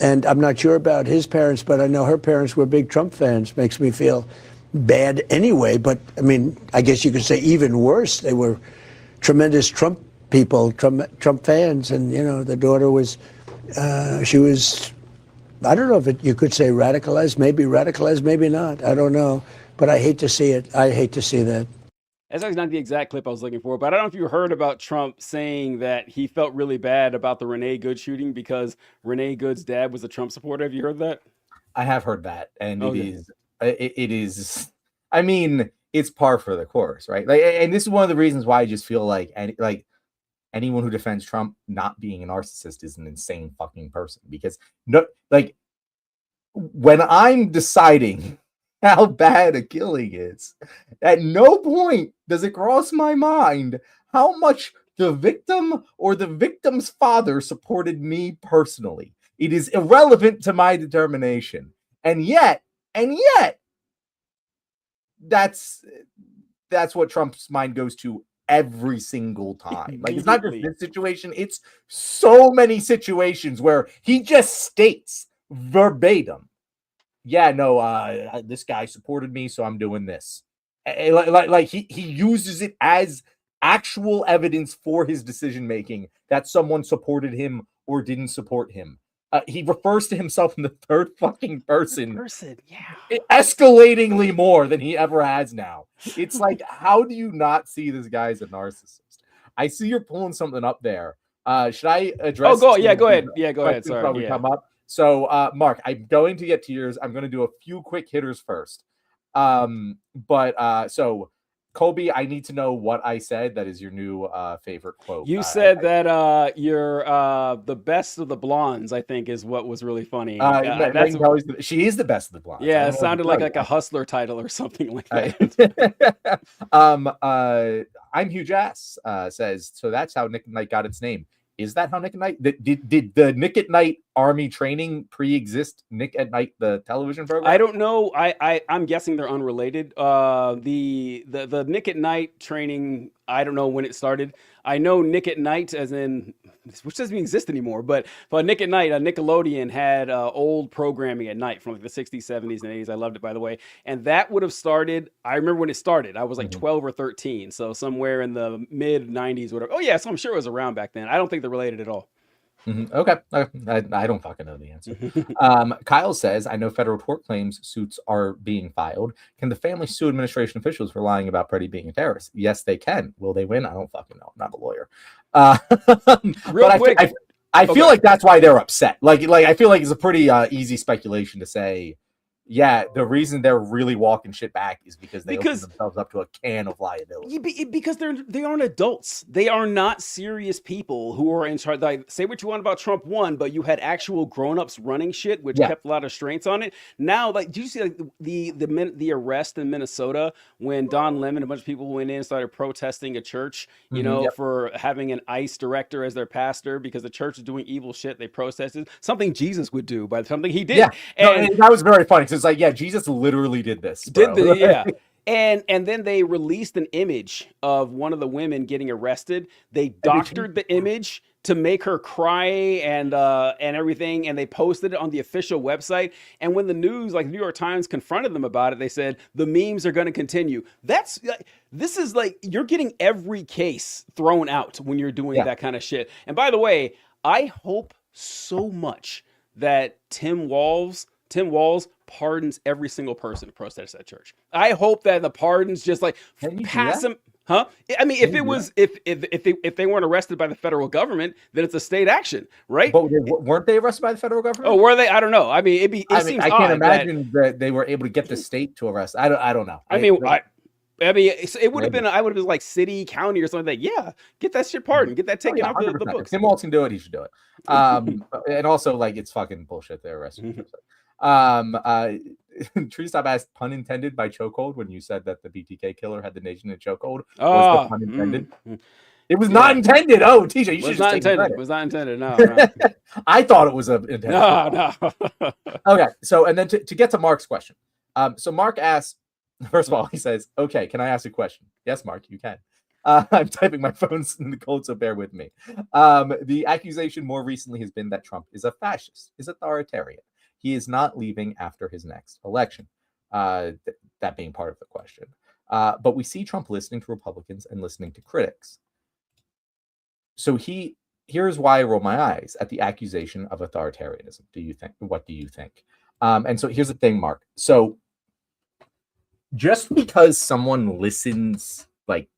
And I'm not sure about his parents, but I know her parents were big Trump fans. Makes me feel bad anyway. But I mean, I guess you could say even worse. They were tremendous Trump people, Trump fans, and you know, the daughter was, she was, I don't know if you could say radicalized, maybe not. I don't know, but I hate to see it. I hate to see that. That's actually not the exact clip I was looking for, but I don't know if you heard about Trump saying that he felt really bad about the Renee Good shooting because Renee Good's dad was a Trump supporter. Have you heard that? I have heard that, and Okay. it is. I mean, it's par for the course, right? Like, and this is one of the reasons why I just feel like anyone who defends Trump not being a narcissist is an insane fucking person. Because no, like when I'm deciding how bad a killing is, at no point does it cross my mind how much the victim or the victim's father supported me personally. It is irrelevant to my determination. And yet, that's what Trump's mind goes to every single time. Like, it's not just this situation, it's so many situations where he just states verbatim, yeah, no, this guy supported me, so I'm doing this. Like he uses it as actual evidence for his decision making that someone supported him or didn't support him. He refers to himself in the third fucking person, yeah, escalatingly more than he ever has now. It's like, how do you not see this guy as a narcissist? I see you're pulling something up there. Oh, Should I address? go ahead. Yeah, go ahead. Sorry. We come up. So, Mark, I'm going to get to yours. I'm going to do a few quick hitters first. So, Colby, I need to know what I said. That is your new favorite quote. You said that you're the best of the blondes, I think, is what was really funny. She is the best of the blondes. Yeah, it sounded like a Hustler title or something like that. I'm Hugh Jass says, so that's how Nick at Night got its name. Is that how Nick at Night? Did the Nick at Night Army training pre-exist Nick at Night, the television program? I don't know. I'm guessing they're unrelated. The Nick at Night training, I don't know when it started. I know Nick at Night, as in, which doesn't even exist anymore, but Nick at Night, Nickelodeon had old programming at night from like the 60s, 70s, and 80s. I loved it, by the way. And that would have started, I remember when it started. I was like 12 or 13, so somewhere in the mid 90s, whatever. Oh, yeah, so I'm sure it was around back then. I don't think they're related at all. Okay. I don't fucking know the answer. Kyle says, I know federal tort claims suits are being filed. Can the family sue administration officials for lying about Freddie being a terrorist? Yes, they can. Will they win? I don't fucking know. I'm not a lawyer. Real quick. I feel like that's why they're upset. Like I feel like it's a pretty easy speculation to say, yeah, the reason they're really walking shit back is because they open themselves up to a can of liability. Because they aren't adults. They are not serious people who are in charge. Like, say what you want about Trump 1, but you had actual grown-ups running shit, which kept a lot of restraints on it. Now, like, did you see like the arrest in Minnesota when Don Lemon, a bunch of people went in and started protesting a church, you know, for having an ICE director as their pastor because the church is doing evil shit. They protested something Jesus would do, by something he did. Yeah, and that was very funny. It's like, yeah, Jesus literally did this. Yeah. And then they released an image of one of the women getting arrested. They doctored the image to make her cry and everything, and they posted it on the official website. And when the news, like the New York Times, confronted them about it, they said the memes are going to continue. This is like, you're getting every case thrown out when you're doing that kind of shit. And by the way, I hope so much that Tim Walz pardons every single person who protested at church. I hope that the pardons just like pass him. Huh? I mean, if it was if they weren't arrested by the federal government, then it's a state action, right? But weren't they arrested by the federal government? Oh, were they? I don't know. I mean, I can't imagine that they were able to get the state to arrest. I don't know. I mean, it would have been. I would have been like city, county, or something like that. Yeah, get that shit pardoned. Get that taken off the books. Tim Walz can do it. He should do it. And also, like, it's fucking bullshit. They're arresting. Treestop asked, pun intended by chokehold, when you said that the BTK killer had the nation in chokehold. Was the pun intended? It was not intended. Oh, TJ, you should just take credit. It was not intended. No. I thought it was intended. No. Okay, so and then to get to Mark's question. So Mark asks, first of all, he says, okay, can I ask a question? Yes, Mark, you can. I'm typing my phone's in the cold, so bear with me. The accusation more recently has been that Trump is a fascist, is authoritarian. He is not leaving after his next election. that being part of the question. But we see Trump listening to Republicans and listening to critics. So here's why I roll my eyes at the accusation of authoritarianism. What do you think? And so here's the thing, Mark. So just because someone listens like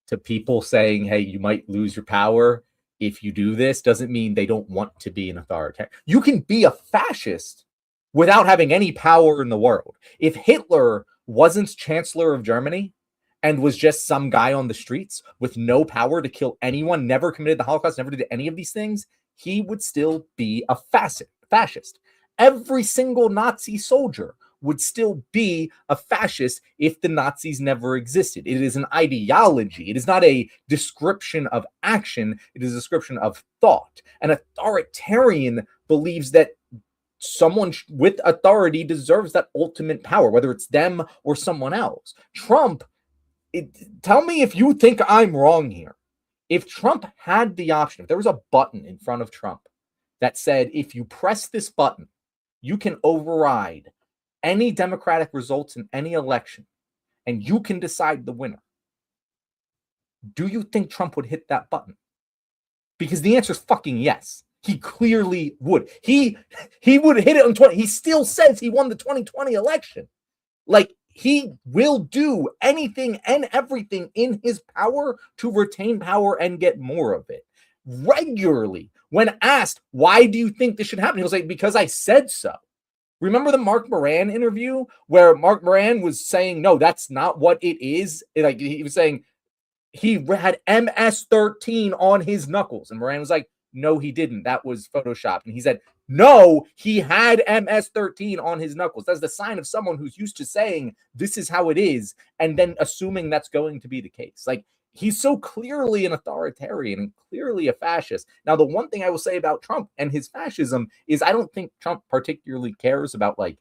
to people saying, hey, you might lose your power if you do this, doesn't mean they don't want to be an authoritarian. You can be a fascist without having any power in the world. If Hitler wasn't Chancellor of Germany and was just some guy on the streets with no power to kill anyone, never committed the Holocaust, never did any of these things, he would still be a fascist. Every single Nazi soldier would still be a fascist if the Nazis never existed. It is an ideology. It is not a description of action. It is a description of thought. An authoritarian believes that someone with authority deserves that ultimate power, whether it's them or someone else. Trump, tell me if you think I'm wrong here. If Trump had the option, if there was a button in front of Trump that said, if you press this button, you can override any democratic results in any election, and you can decide the winner, do you think Trump would hit that button? Because the answer is fucking yes. He clearly would. He would hit it on 20. He still says he won the 2020 election. Like, he will do anything and everything in his power to retain power and get more of it. Regularly, when asked, why do you think this should happen? He'll say, because I said so. Remember the Mark Moran interview where Mark Moran was saying, no, that's not what it is. Like, he was saying he had MS-13 on his knuckles. And Moran was like, no, he didn't. That was Photoshopped. And he said, no, he had MS-13 on his knuckles. That's the sign of someone who's used to saying this is how it is and then assuming that's going to be the case. Like, he's so clearly an authoritarian and clearly a fascist. Now, the one thing I will say about Trump and his fascism is I don't think Trump particularly cares about like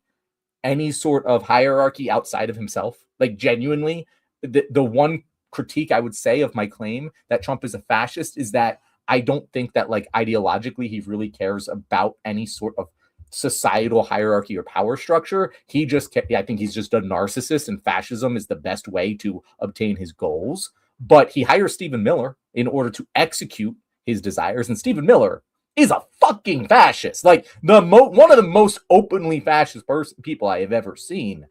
any sort of hierarchy outside of himself. Like, genuinely, the one critique I would say of my claim that Trump is a fascist is that I don't think that like ideologically he really cares about any sort of societal hierarchy or power structure. I think he's just a narcissist, and fascism is the best way to obtain his goals. But he hires Stephen Miller in order to execute his desires. And Stephen Miller is a fucking fascist. Like one of the most openly fascist people I have ever seen.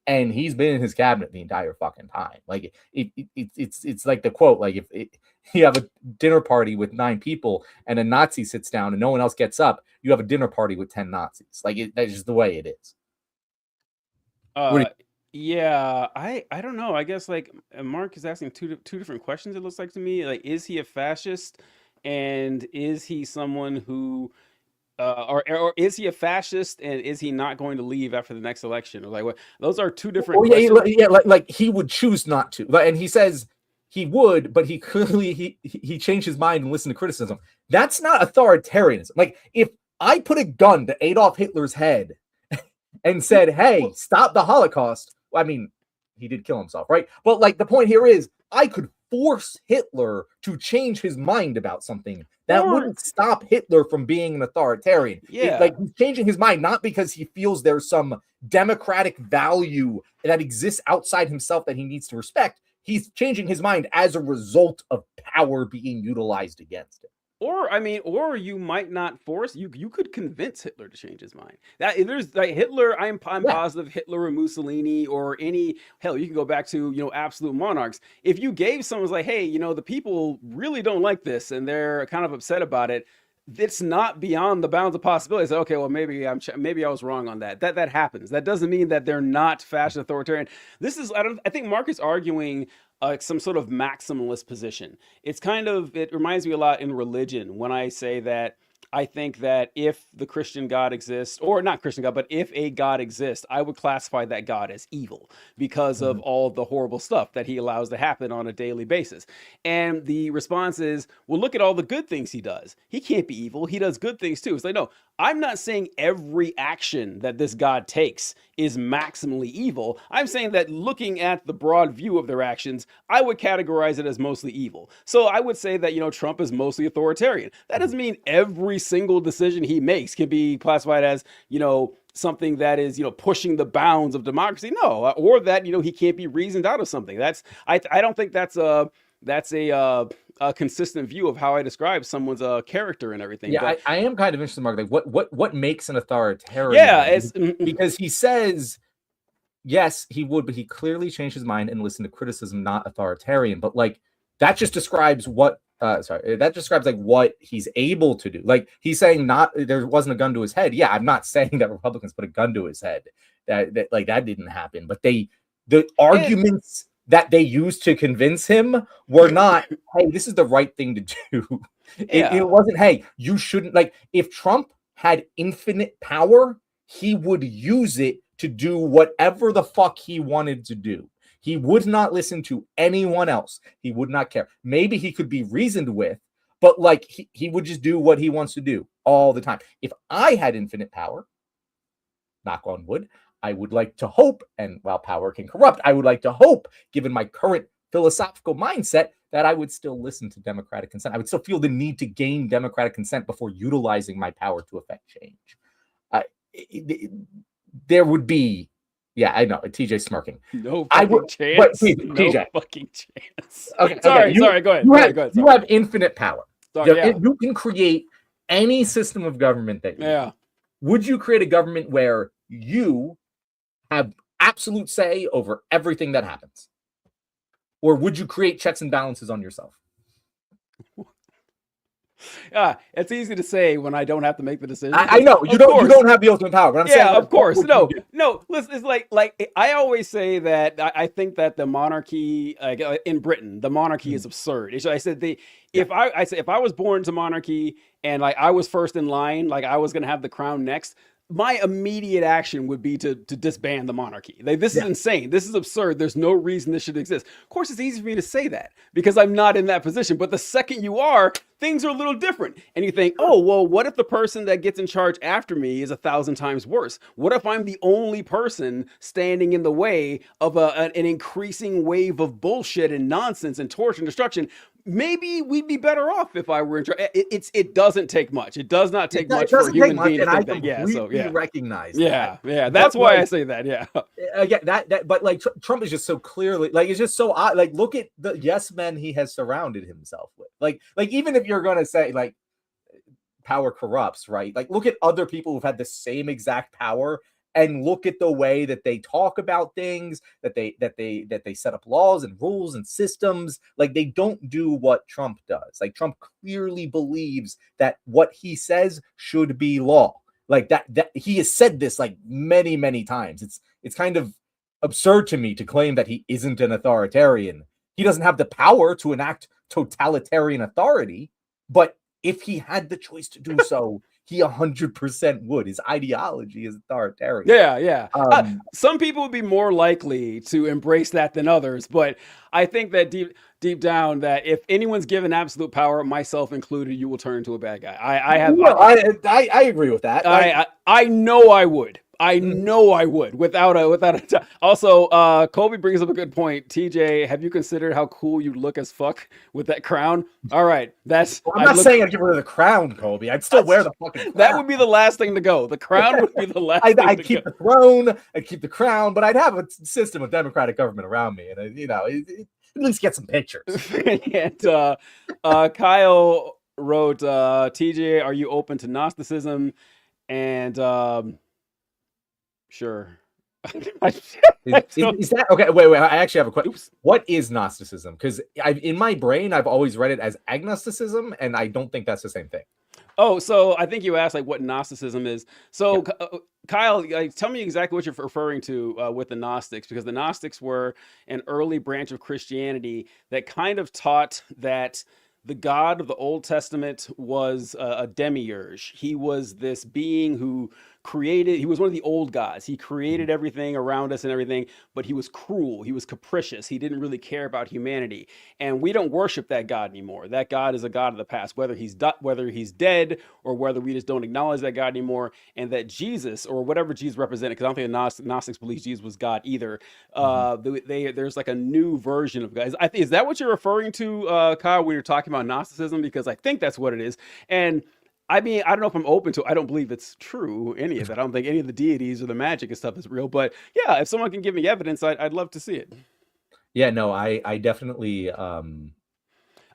And he's been in his cabinet the entire fucking time. Like it's like the quote, like if you have a dinner party with 9 people and a Nazi sits down and no one else gets up, you have a dinner party with 10 Nazis. Like that's just the way it is. Yeah, I don't know. I guess like Mark is asking two different questions. It looks like to me, like, is he a fascist, and is he someone who, or is he a fascist, and is he not going to leave after the next election? Or like, what? Those are two different. Like he would choose not to, and he says he would, but he clearly he changed his mind and listened to criticism. That's not authoritarianism. Like if I put a gun to Adolf Hitler's head and said, "Hey, stop the Holocaust." I mean, he did kill himself, right? But like the point here is I could force Hitler to change his mind about something. That wouldn't stop Hitler from being an authoritarian. Yeah. Like he's changing his mind, not because he feels there's some democratic value that exists outside himself that he needs to respect. He's changing his mind as a result of power being utilized against him. Or you might not force you could convince Hitler to change his mind. That there's like Hitler, I'm positive Hitler or Mussolini or any hell, you can go back to, absolute monarchs. If you gave someone like, hey, the people really don't like this and they're kind of upset about it, it's not beyond the bounds of possibility. It's okay, well, maybe I was wrong on that. That happens. That doesn't mean that they're not fascist authoritarian. I think Mark is arguing some sort of maximalist position. It reminds me a lot in religion when I say that I think that if the Christian God exists, or not Christian God, but if a God exists, I would classify that God as evil because of all the horrible stuff that he allows to happen on a daily basis. And the response is, well, look at all the good things he does. He can't be evil. He does good things too. It's like, no, I'm not saying every action that this God takes is maximally evil. I'm saying that looking at the broad view of their actions, I would categorize it as mostly evil. So I would say that, Trump is mostly authoritarian. That doesn't mean every every single decision he makes can be classified as, something that is, pushing the bounds of democracy. No, or that, he can't be reasoned out of something. I don't think that's a consistent view of how I describe someone's character and everything. Yeah, But I am kind of interested, Mark. Like, what makes an authoritarian? yeah, it's Because he says, yes, he would, but he clearly changed his mind and listened to criticism, not authoritarian. But like, that just describes what. That describes like what he's able to do. Like, he's saying there wasn't a gun to his head. Yeah, I'm not saying that Republicans put a gun to his head. That didn't happen. But the arguments that they used to convince him were not, hey, this is the right thing to do. It wasn't, hey, you shouldn't. Like, if Trump had infinite power, he would use it to do whatever the fuck he wanted to do. He would not listen to anyone else. He would not care. Maybe he could be reasoned with, but like he would just do what he wants to do all the time. If I had infinite power, knock on wood, I would like to hope, and while power can corrupt, I would like to hope, given my current philosophical mindset, that I would still listen to democratic consent. I would still feel the need to gain democratic consent before utilizing my power to affect change. There would be, yeah, I know, TJ's smirking. No fucking chance. TJ. No fucking chance. Okay, sorry, go ahead. Go ahead. You have infinite power. Sorry, yeah. You can create any system of government that you want. Would you create a government where you have absolute say over everything that happens? Or would you create checks and balances on yourself? It's easy to say when I don't have to make the decision. I know you don't have the ultimate power, but I'm saying, of course, no. Listen, it's like I always say that I think that the monarchy, in Britain, the monarchy is absurd. I said if I was born to monarchy and like I was first in line, like I was gonna have the crown next, my immediate action would be to disband the monarchy. Like, this is insane. This is absurd. There's no reason this should exist. Of course, it's easy for me to say that because I'm not in that position. But the second you are, things are a little different. And you think, oh, well, what if the person that gets in charge after me is 1,000 times worse? What if I'm the only person standing in the way of an increasing wave of bullshit and nonsense and torture and destruction? Maybe we'd be better off if I were in charge. It doesn't take much. It does not take much for a human being to think that. Recognize that. Yeah. That's why I say that. Yeah. Again, but like Trump is just so clearly, like, it's just so odd. Like, look at the yes men he has surrounded himself with. Like even if you're gonna say like power corrupts, right? Like, look at other people who've had the same exact power. And look at the way that they talk about things, that they set up laws and rules and systems. Like, they don't do what Trump does. Like, Trump clearly believes that what he says should be law. Like that he has said this like many, many times. It's kind of absurd to me to claim that he isn't an authoritarian. He doesn't have the power to enact totalitarian authority, but if he had the choice to do so, he 100% would. His ideology is authoritarian. Yeah. Some people would be more likely to embrace that than others, but I think that deep down, that if anyone's given absolute power, myself included, you will turn into a bad guy. I agree with that. I know I would. I know I would without a also, Colby brings up a good point. TJ, have you considered how cool you look as fuck with that crown? All right, I'm not saying I'd get rid of the crown, Colby. I'd still wear the fucking crown. That would be the last thing to go. The crown would be the last thing I'd keep the throne, I'd keep the crown, but I'd have a system of democratic government around me, and at least get some pictures. And Kyle wrote, TJ, are you open to Gnosticism? And sure. Is that okay? Wait. I actually have a question. Oops. What is Gnosticism? Because in my brain, I've always read it as agnosticism, and I don't think that's the same thing. Oh, so I think you asked like what Gnosticism is. So Kyle, tell me exactly what you're referring to with the Gnostics, because the Gnostics were an early branch of Christianity that kind of taught that the God of the Old Testament was a demiurge. He was this being who he was one of the old gods. He created everything around us and everything, but he was cruel. He was capricious. He didn't really care about humanity. And we don't worship that God anymore. That God is a God of the past, whether he's dead or whether we just don't acknowledge that God anymore. And that Jesus, or whatever Jesus represented, because I don't think the Gnostics believe Jesus was God either. There's like a new version of God. Is that what you're referring to, Kyle, when you're talking about Gnosticism? Because I think that's what it is. And I mean, I don't know if I'm open to it. I don't believe it's true, any of that. I don't think any of the deities or the magic and stuff is real. But yeah, if someone can give me evidence, I'd love to see it. Yeah, no, I definitely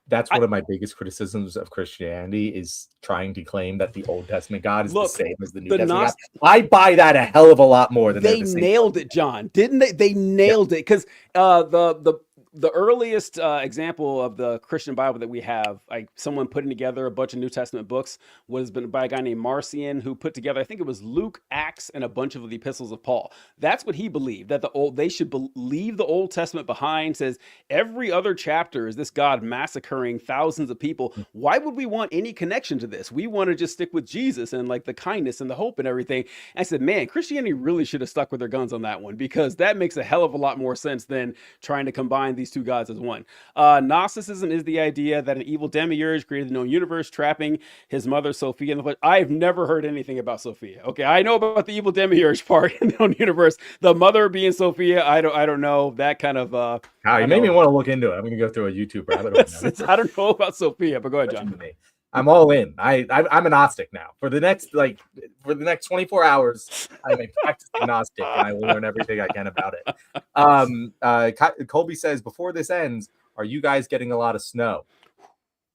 that's I one of my biggest criticisms of Christianity is trying to claim that the Old Testament God is the look same as the New the Testament Gnos- God. I buy that a hell of a lot more than they're they the same. nailed it, John, didn't they? They nailed it because the earliest example of the Christian Bible that we have, like someone putting together a bunch of New Testament books, was been by a guy named Marcion, who put together, I think it was Luke, Acts, and a bunch of the epistles of Paul. That's what he believed, that they should leave the Old Testament behind. Says every other chapter is this God massacring thousands of people. Why would we want any connection to this? We want to just stick with Jesus and like the kindness and the hope and everything. And I said, man, Christianity really should have stuck with their guns on that one, because that makes a hell of a lot more sense than trying to combine these two gods as one. Gnosticism is the idea that an evil demiurge created the known universe, trapping his mother Sophia in the flesh. I've never heard anything about Sophia. Okay, I know about the evil demiurge part in the known universe. The mother being Sophia, I don't know that kind of. You made me want to look into it. I'm going to go through a YouTube rabbit hole now. I don't know about Sophia, but go ahead, John. I'm all in. I'm a Gnostic now. For the next 24 hours, I'm a practicing Gnostic, and I will learn everything I can about it. Colby says, before this ends, are you guys getting a lot of snow?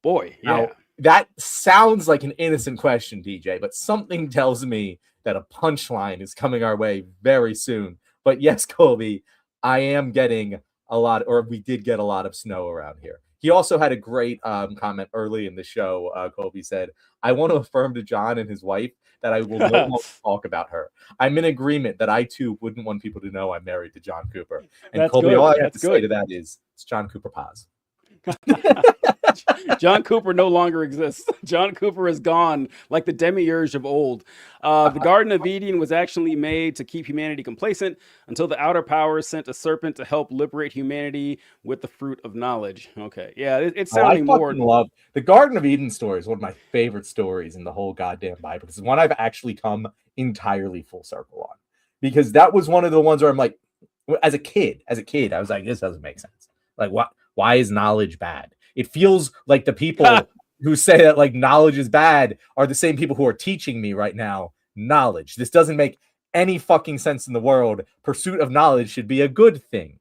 Boy, yeah. Now, that sounds like an innocent question, DJ, but something tells me that a punchline is coming our way very soon. But yes, Colby, I am getting a lot, or we did get a lot of snow around here. He also had a great comment early in the show. Colby said, I want to affirm to John and his wife that I will no longer talk about her. I'm in agreement that I, too, wouldn't want people to know I'm married to John Cooper. And That's Colby, good. all I have That's to say to that is, it's John Cooper Paz. John Cooper no longer exists. John Cooper is gone, like the demiurge of old. The Garden of Eden was actually made to keep humanity complacent until the outer powers sent a serpent to help liberate humanity with the fruit of knowledge. Okay, yeah, it's sounding more. I love the Garden of Eden story. Is one of my favorite stories in the whole goddamn Bible. It's one I've actually come entirely full circle on, because that was one of the ones where I'm like, as a kid, I was like, this doesn't make sense. Like, what? Why is knowledge bad? It feels like the people who say that like knowledge is bad are the same people who are teaching me right now knowledge. This doesn't make any fucking sense in the world. Pursuit of knowledge should be a good thing.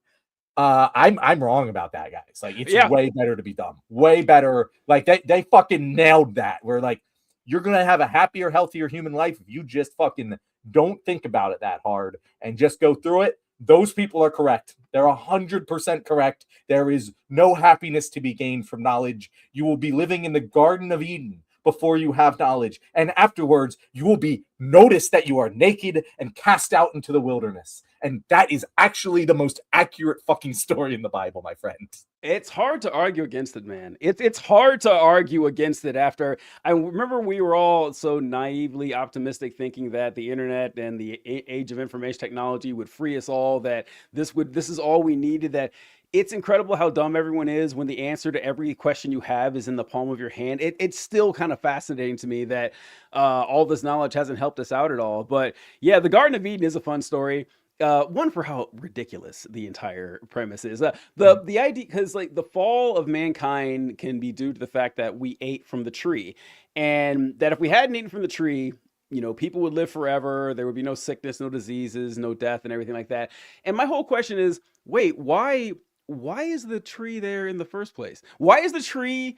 I'm wrong about that, guys. Like, it's way better to be dumb. Way better. Like, they fucking nailed that. Where like, you're gonna have a happier, healthier human life if you just fucking don't think about it that hard and just go through it. Those people are correct. They're 100% correct. There is no happiness to be gained from knowledge. You will be living in the Garden of Eden before you have knowledge. And afterwards, you will be noticed that you are naked and cast out into the wilderness. And that is actually the most accurate fucking story in the Bible, my friend. It's hard to argue against it, man. It's hard to argue against it after. I remember we were all so naively optimistic, thinking that the internet and the age of information technology would free us all, that this is all we needed, that it's incredible how dumb everyone is when the answer to every question you have is in the palm of your hand. It's still kind of fascinating to me that all this knowledge hasn't helped us out at all. But yeah, the Garden of Eden is a fun story. One, for how ridiculous the entire premise is. The idea, because like the fall of mankind can be due to the fact that we ate from the tree, and that if we hadn't eaten from the tree, you know, people would live forever. There would be no sickness, no diseases, no death, and everything like that. And my whole question is, wait, why is the tree there in the first place? Why is the tree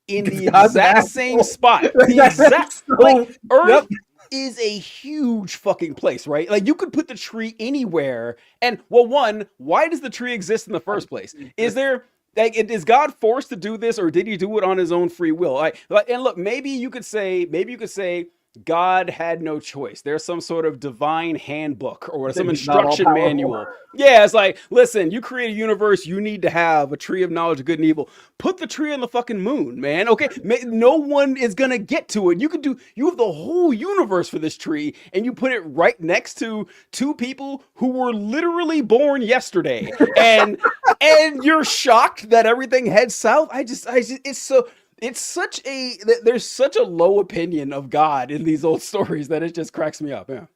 in the exact same spot? The exact like Earth. Yep. Is a huge fucking place, right? Like, you could put the tree anywhere. And well, one, why does the tree exist in the first place? Is there like, is God forced to do this, or did he do it on his own free will? Like, and look, maybe you could say God had no choice. There's some sort of divine handbook or some instruction manual. Yeah, it's like, listen, you create a universe, you need to have a tree of knowledge of good and evil. Put the tree on the fucking moon, man. Okay, no one is gonna get to it. You have the whole universe for this tree, and you put it right next to two people who were literally born yesterday, and you're shocked that everything heads south. There's such a low opinion of God in these old stories that it just cracks me up. Yeah.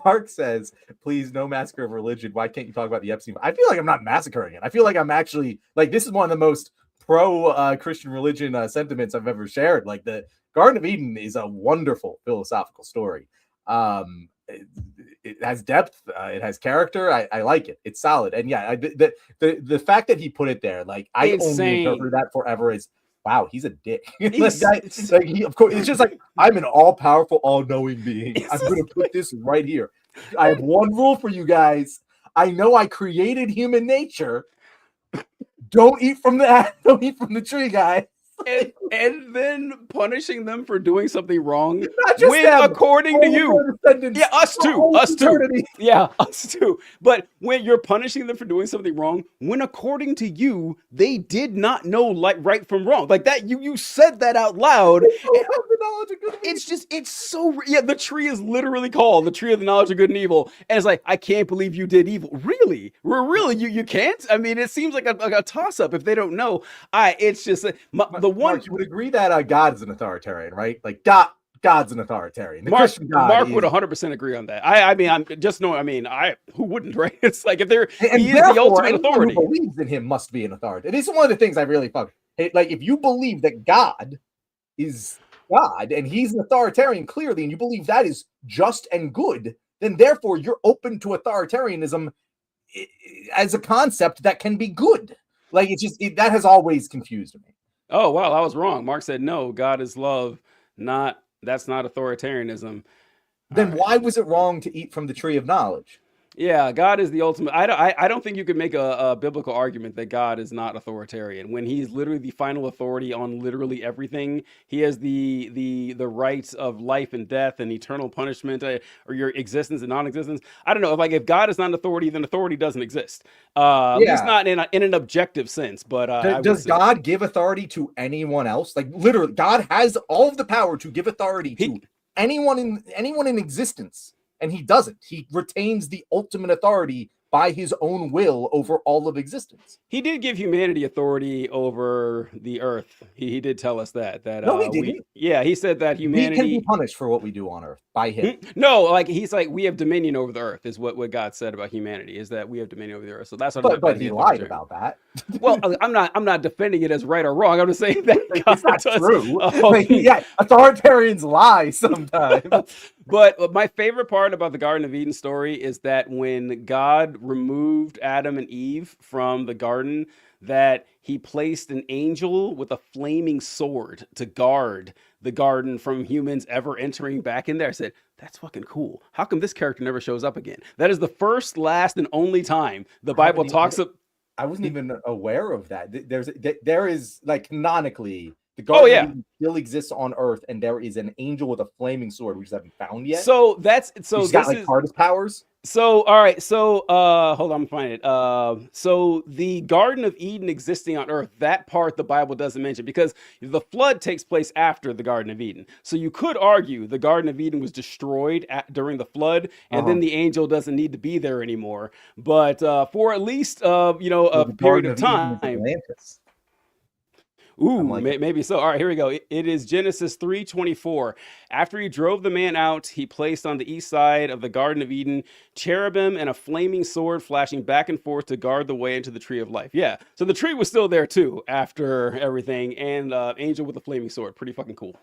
Mark says, please, no massacre of religion. Why can't you talk about the Epstein? I feel like I'm not massacring it. I feel like I'm actually, like, this is one of the most pro Christian religion sentiments I've ever shared. Like the Garden of Eden is a wonderful philosophical story. It has depth, it has character. I like it. It's solid, and yeah, the fact that he put it there, like I only Insane. interpret that forever as wow, he's a dick. He's- like he, of course, it's just like I'm an all-powerful, all-knowing being. I'm gonna put this right here. I have one rule for you guys. I know I created human nature. Don't eat from the don't eat from the tree, guys. and then punishing them for doing something wrong Not just when them, according to all you. their descendants Yeah, us for too. all Us too. eternity. Yeah, us too. But when you're punishing them for doing something wrong, when according to you, they did not know like right from wrong. Like that, you said that out loud. They don't have the knowledge of good and It's just, it's so, yeah, the tree is literally called the tree of the knowledge of good and evil. And it's like, I can't believe you did evil. Really? Really? You can't? I mean, it seems like a toss up if they don't know. It's just, the one. Mark, you would agree that God is an authoritarian, right? Like God's an authoritarian. The Mark, Christian God Mark is, would 100% agree on that. I mean, I'm just knowing. I mean, who wouldn't, right? It's like if they're and he is therefore, the ultimate anyone authority. who believes in him must be an authority. This is one of the things I really fuck. Like, if you believe that God is God and he's an authoritarian clearly, and you believe that is just and good, then therefore you're open to authoritarianism as a concept that can be good. Like, it's just that has always confused me. Oh wow, I was wrong. Mark said no. God is love. That's not authoritarianism. Then why was it wrong to eat from the tree of knowledge? Yeah, God is the ultimate. I don't think you could make a biblical argument that God is not authoritarian when he's literally the final authority on literally everything. He has the rights of life and death and eternal punishment, or your existence and non-existence. I don't know. If God is not an authority, then authority doesn't exist. At least not in an objective sense. But Does God give authority to anyone else? Like literally, God has all of the power to give authority to anyone in existence. And he doesn't. He retains the ultimate authority by his own will over all of existence. He did give humanity authority over the earth. He did tell us that. No, he didn't. He said that We can humanity. be punished for what we do on earth by him. No, like he's like we have dominion over the earth is what God said about humanity is that we have dominion over the earth. So that's what But he lied about that. Well, I'm not defending it as right or wrong. I'm just saying that It's not does- true. Oh, Like, yeah, authoritarians lie sometimes. But my favorite part about the Garden of Eden story is that when God removed Adam and Eve from the garden, that he placed an angel with a flaming sword to guard the garden from humans ever entering back in there. I said, that's fucking cool. How come this character never shows up again? That is the first, last, and only time the Bible talks of. I wasn't even aware of that. There is like canonically the Garden of Eden still exists on Earth, and there is an angel with a flaming sword, we just haven't found yet. So He's got like TARDIS powers. So all right, so hold on, I'm finding it. So the Garden of Eden existing on Earth, that part the Bible doesn't mention because the flood takes place after the Garden of Eden. So you could argue the Garden of Eden was destroyed during the flood, and then the angel doesn't need to be there anymore. But for at least a period of time. Atlantis. Ooh, like maybe so. All right, here we go. It is Genesis 3:24. After he drove the man out, he placed on the east side of the Garden of Eden cherubim and a flaming sword flashing back and forth to guard the way into the tree of life. Yeah, so the tree was still there too after everything, and angel with a flaming sword. Pretty fucking cool.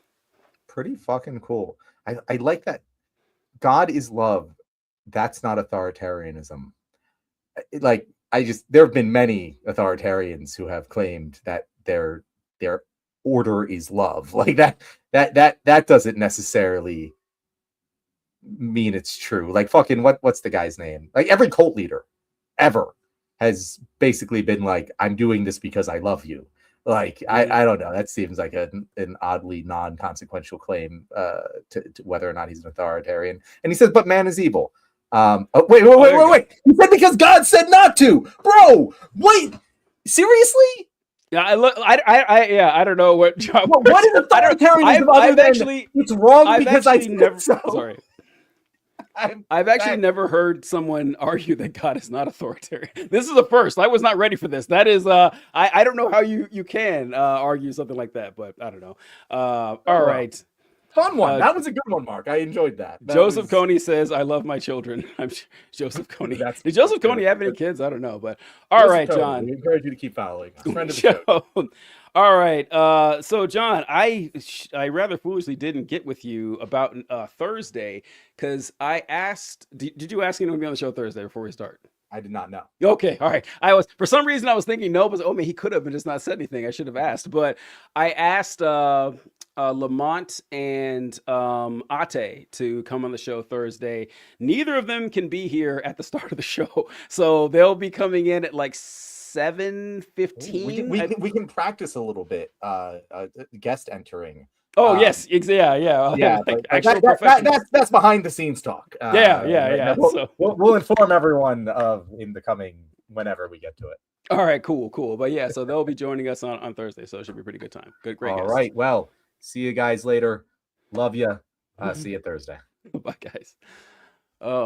Pretty fucking cool. I like that. God is love. That's not authoritarianism. There have been many authoritarians who have claimed that their order is love. Like that doesn't necessarily mean it's true. Like fucking what's the guy's name? Like every cult leader ever has basically been like, I'm doing this because I love you. Like I don't know. That seems like an oddly non-consequential claim to whether or not he's an authoritarian. And he says, but man is evil. Wait. He said because God said not to. Bro, wait. Seriously? Yeah, I don't know what. What is authoritarianism other than it's wrong because I said so? Sorry. I've actually never heard someone argue that God is not authoritarian. This is the first. I was not ready for this. That is, I don't know how you can argue something like that, but I don't know. All right. Fun one. That was a good one, Mark. I enjoyed that. Joseph Coney says, "I love my children." I'm Joseph Coney. Did Joseph Coney have any kids? I don't know, but all right, John. We encourage you to keep following. Friend of the show. All right. So John, I rather foolishly didn't get with you about Thursday because I asked. Did you ask anyone to be on the show Thursday before we start? I did not know. Okay, all right. I was for some reason I was thinking no, but oh man, he could have and just not said anything. I should have asked, but I asked Lamont and Ate to come on the show Thursday. Neither of them can be here at the start of the show, so they'll be coming in at like 7:15. We can practice a little bit. Guest entering. Oh yes, yeah. Yeah, Like but actual professionals. that's behind the scenes talk. Yeah. We'll, So we'll inform everyone of in the coming whenever we get to it. all right, cool. But yeah, so they'll be joining us on Thursday, so it should be a pretty good time. Great. All guests. right. Well, see you guys later. Love you. See you Thursday. Bye, guys. Oh.